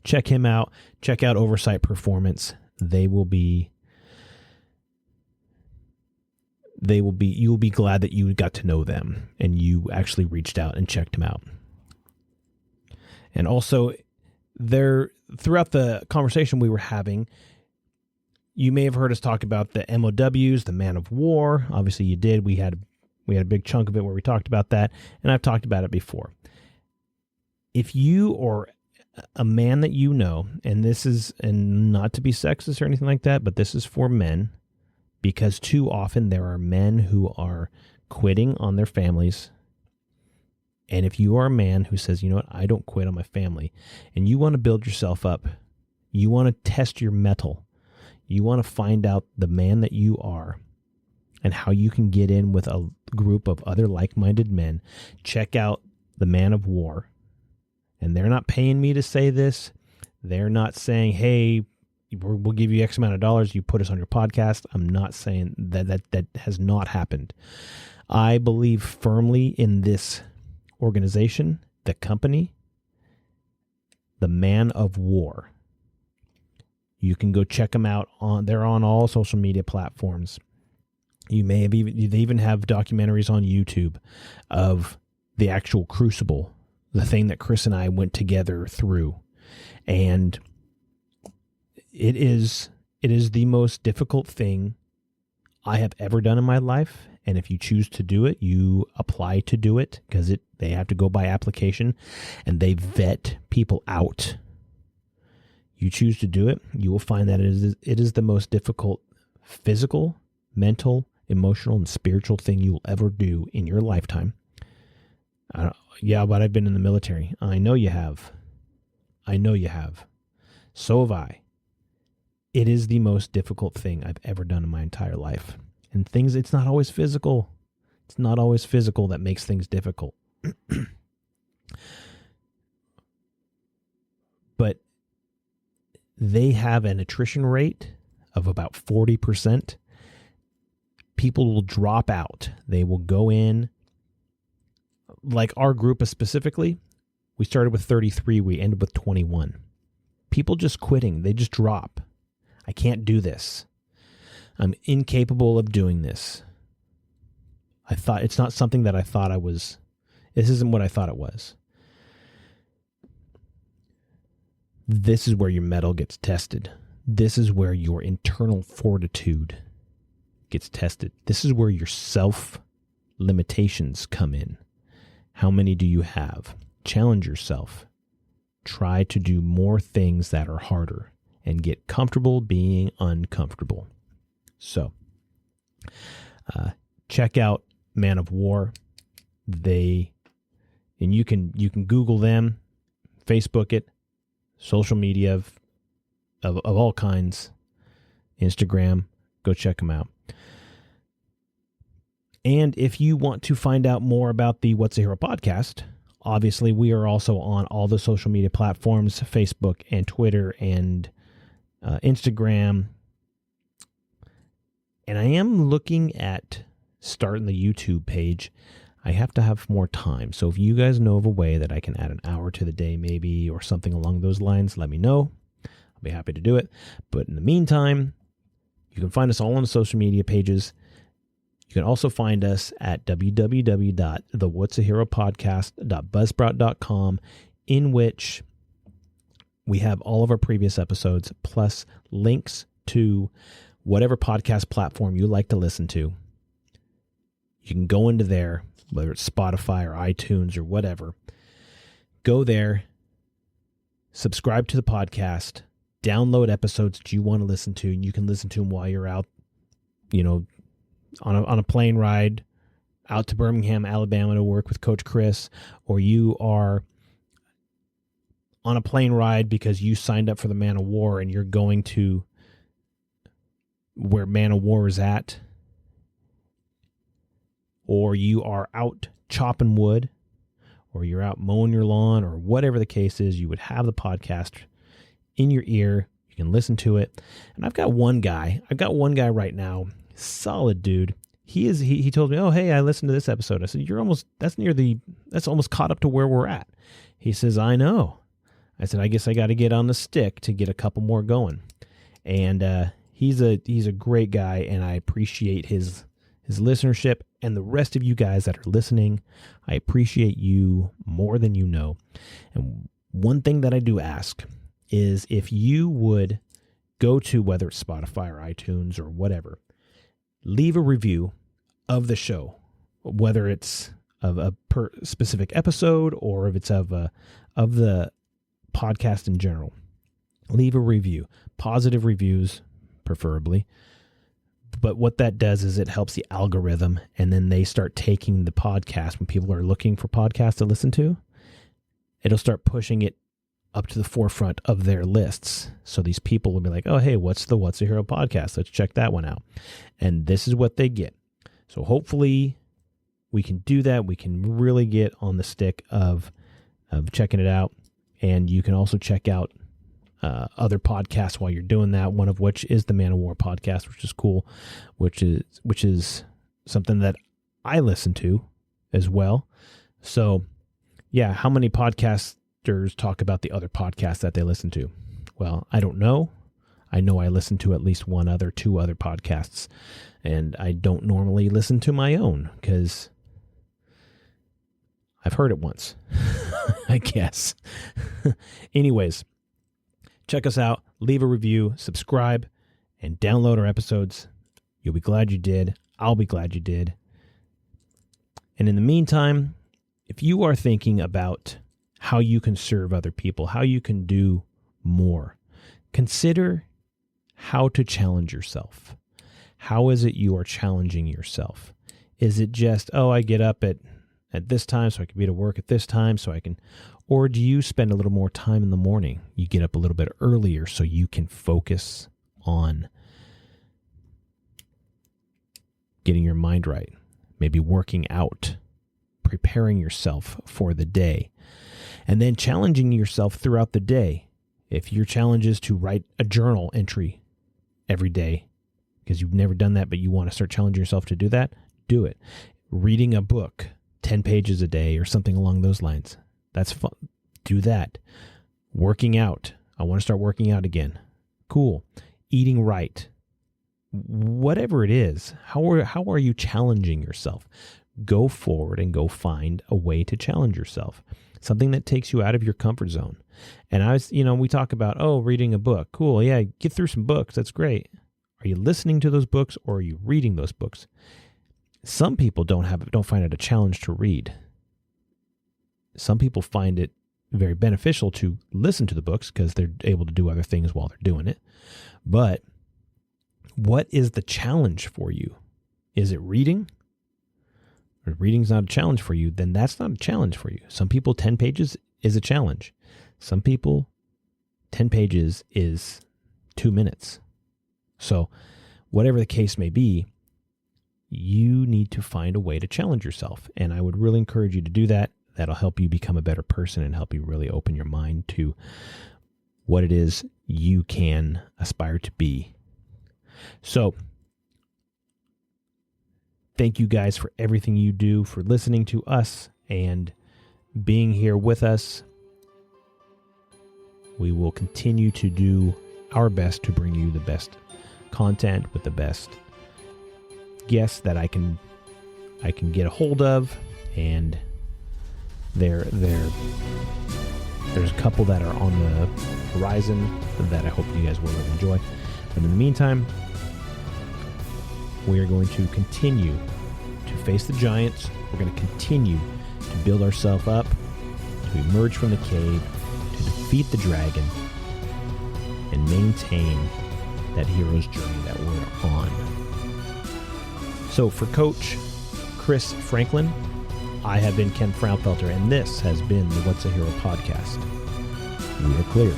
check him out. Check out Oversight Performance. You'll be glad that you got to know them and you actually reached out and checked them out. And also, throughout the conversation we were having, you may have heard us talk about the MOWs, the man of war. Obviously, you did. We had a big chunk of it where we talked about that, and I've talked about it before. If you or a man that you know, and not to be sexist or anything like that, but this is for men, because too often there are men who are quitting on their families. And if you are a man who says, you know what, I don't quit on my family, and you want to build yourself up, you want to test your mettle, you want to find out the man that you are and how you can get in with a group of other like-minded men, check out the Man of War. And they're not paying me to say this. They're not saying, hey, we'll give you X amount of dollars. You put us on your podcast. I'm not saying that has not happened. I believe firmly in this organization, the company, the Man of War. You can go check them out they're on all social media platforms. You may have they even have documentaries on YouTube of the actual crucible, the thing that Chris and I went together through. And it is the most difficult thing I have ever done in my life. And if you choose to do it, you apply to do it, because they have to go by application and they vet people out. You choose to do it, you will find that it is the most difficult physical, mental, emotional, and spiritual thing you will ever do in your lifetime. But I've been in the military. I know you have. So have I. It is the most difficult thing I've ever done in my entire life. And it's not always physical. It's not always physical that makes things difficult. But they have an attrition rate of about 40%. People will drop out. They will go in. Like our group specifically, we started with 33. We ended with 21. People just quitting. They just drop. I can't do this. I'm incapable of doing this. It's not something that I thought I was. This isn't what I thought it was. This is where your mettle gets tested. This is where your internal fortitude gets tested. This is where your self limitations come in. How many do you have? Challenge yourself. Try to do more things that are harder and get comfortable being uncomfortable. So, check out Man of War. And you can Google them, Facebook it, social media of all kinds, Instagram. Go check them out. And if you want to find out more about the What's a Hero podcast, obviously we are also on all the social media platforms, Facebook and Twitter and Instagram. And I am looking at starting the YouTube page. I have to have more time. So if you guys know of a way that I can add an hour to the day maybe, or something along those lines, let me know. I'll be happy to do it. But in the meantime, you can find us all on the social media pages. You can also find us at www.thewhatsaheropodcast.buzzsprout.com, in which we have all of our previous episodes, plus links to whatever podcast platform you like to listen to. You can go into there, whether it's Spotify or iTunes or whatever. Go there, subscribe to the podcast, download episodes that you want to listen to, and you can listen to them while you're out, on a plane ride out to Birmingham, Alabama to work with Coach Chris, or you are on a plane ride because you signed up for the Man of War and you're going to where Man of War is at, or you are out chopping wood, or you're out mowing your lawn, or whatever the case is, you would have the podcast in your ear. You can listen to it. And I've got one guy right now, solid dude. He told me, "Oh, hey, I listened to this episode." I said, that's almost caught up to where we're at. He says, "I know." I said, "I guess I got to get on the stick to get a couple more going." And he's a great guy, and I appreciate his listenership, and the rest of you guys that are listening. I appreciate you more than you know. And one thing that I do ask is if you would go to, whether it's Spotify or iTunes or whatever, leave a review of the show, whether it's of a specific episode or if it's of the podcast in general. Leave a review, positive reviews preferably. But what that does is it helps the algorithm, and then they start taking the podcast when people are looking for podcasts to listen to. It'll start pushing it up to the forefront of their lists. So these people will be like, "Oh, hey, what's the What's a Hero podcast? Let's check that one out." And this is what they get. So hopefully we can do that. We can really get on the stick of checking it out. And you can also check out other podcasts while you're doing that. One of which is the Man of War podcast, which is cool, which is something that I listen to as well. So, yeah, how many podcasters talk about the other podcasts that they listen to? Well, I don't know. I know I listen to at least two other podcasts, and I don't normally listen to my own because I've heard it once, I guess. Anyways, check us out, leave a review, subscribe, and download our episodes. You'll be glad you did. I'll be glad you did. And in the meantime, if you are thinking about how you can serve other people, how you can do more, consider how to challenge yourself. How is it you are challenging yourself? Is it just, I get up at this time so I can be to work at this time so I can, or do you spend a little more time in the morning? You get up a little bit earlier so you can focus on getting your mind right, maybe working out, preparing yourself for the day, and then challenging yourself throughout the day. If your challenge is to write a journal entry every day because you've never done that, but you want to start challenging yourself to do that, do it. Reading a book, 10 pages a day or something along those lines. That's fun. Do that. Working out. I want to start working out again. Cool. Eating right. Whatever it is, how are you challenging yourself? Go forward and go find a way to challenge yourself. Something that takes you out of your comfort zone. And we talk about, reading a book. Cool. Yeah. Get through some books. That's great. Are you listening to those books or are you reading those books? Some people don't find it a challenge to read. Some people find it very beneficial to listen to the books because they're able to do other things while they're doing it. But what is the challenge for you? Is it reading? If reading's not a challenge for you, then that's not a challenge for you. Some people, 10 pages is a challenge. Some people, 10 pages is 2 minutes. So whatever the case may be, you need to find a way to challenge yourself. And I would really encourage you to do that. That'll help you become a better person and help you really open your mind to what it is you can aspire to be. So thank you guys for everything you do, for listening to us and being here with us. We will continue to do our best to bring you the best content with the best guests that I can get a hold of, and there's a couple that are on the horizon that I hope you guys will really enjoy. But in the meantime, we are going to continue to face the giants. We're going to continue to build ourselves up, to emerge from the cave, to defeat the dragon, and maintain that hero's journey that we're on. So for Coach Chris Franklin, I have been Ken Frownfelter, and this has been the What's a Hero podcast. We are clear.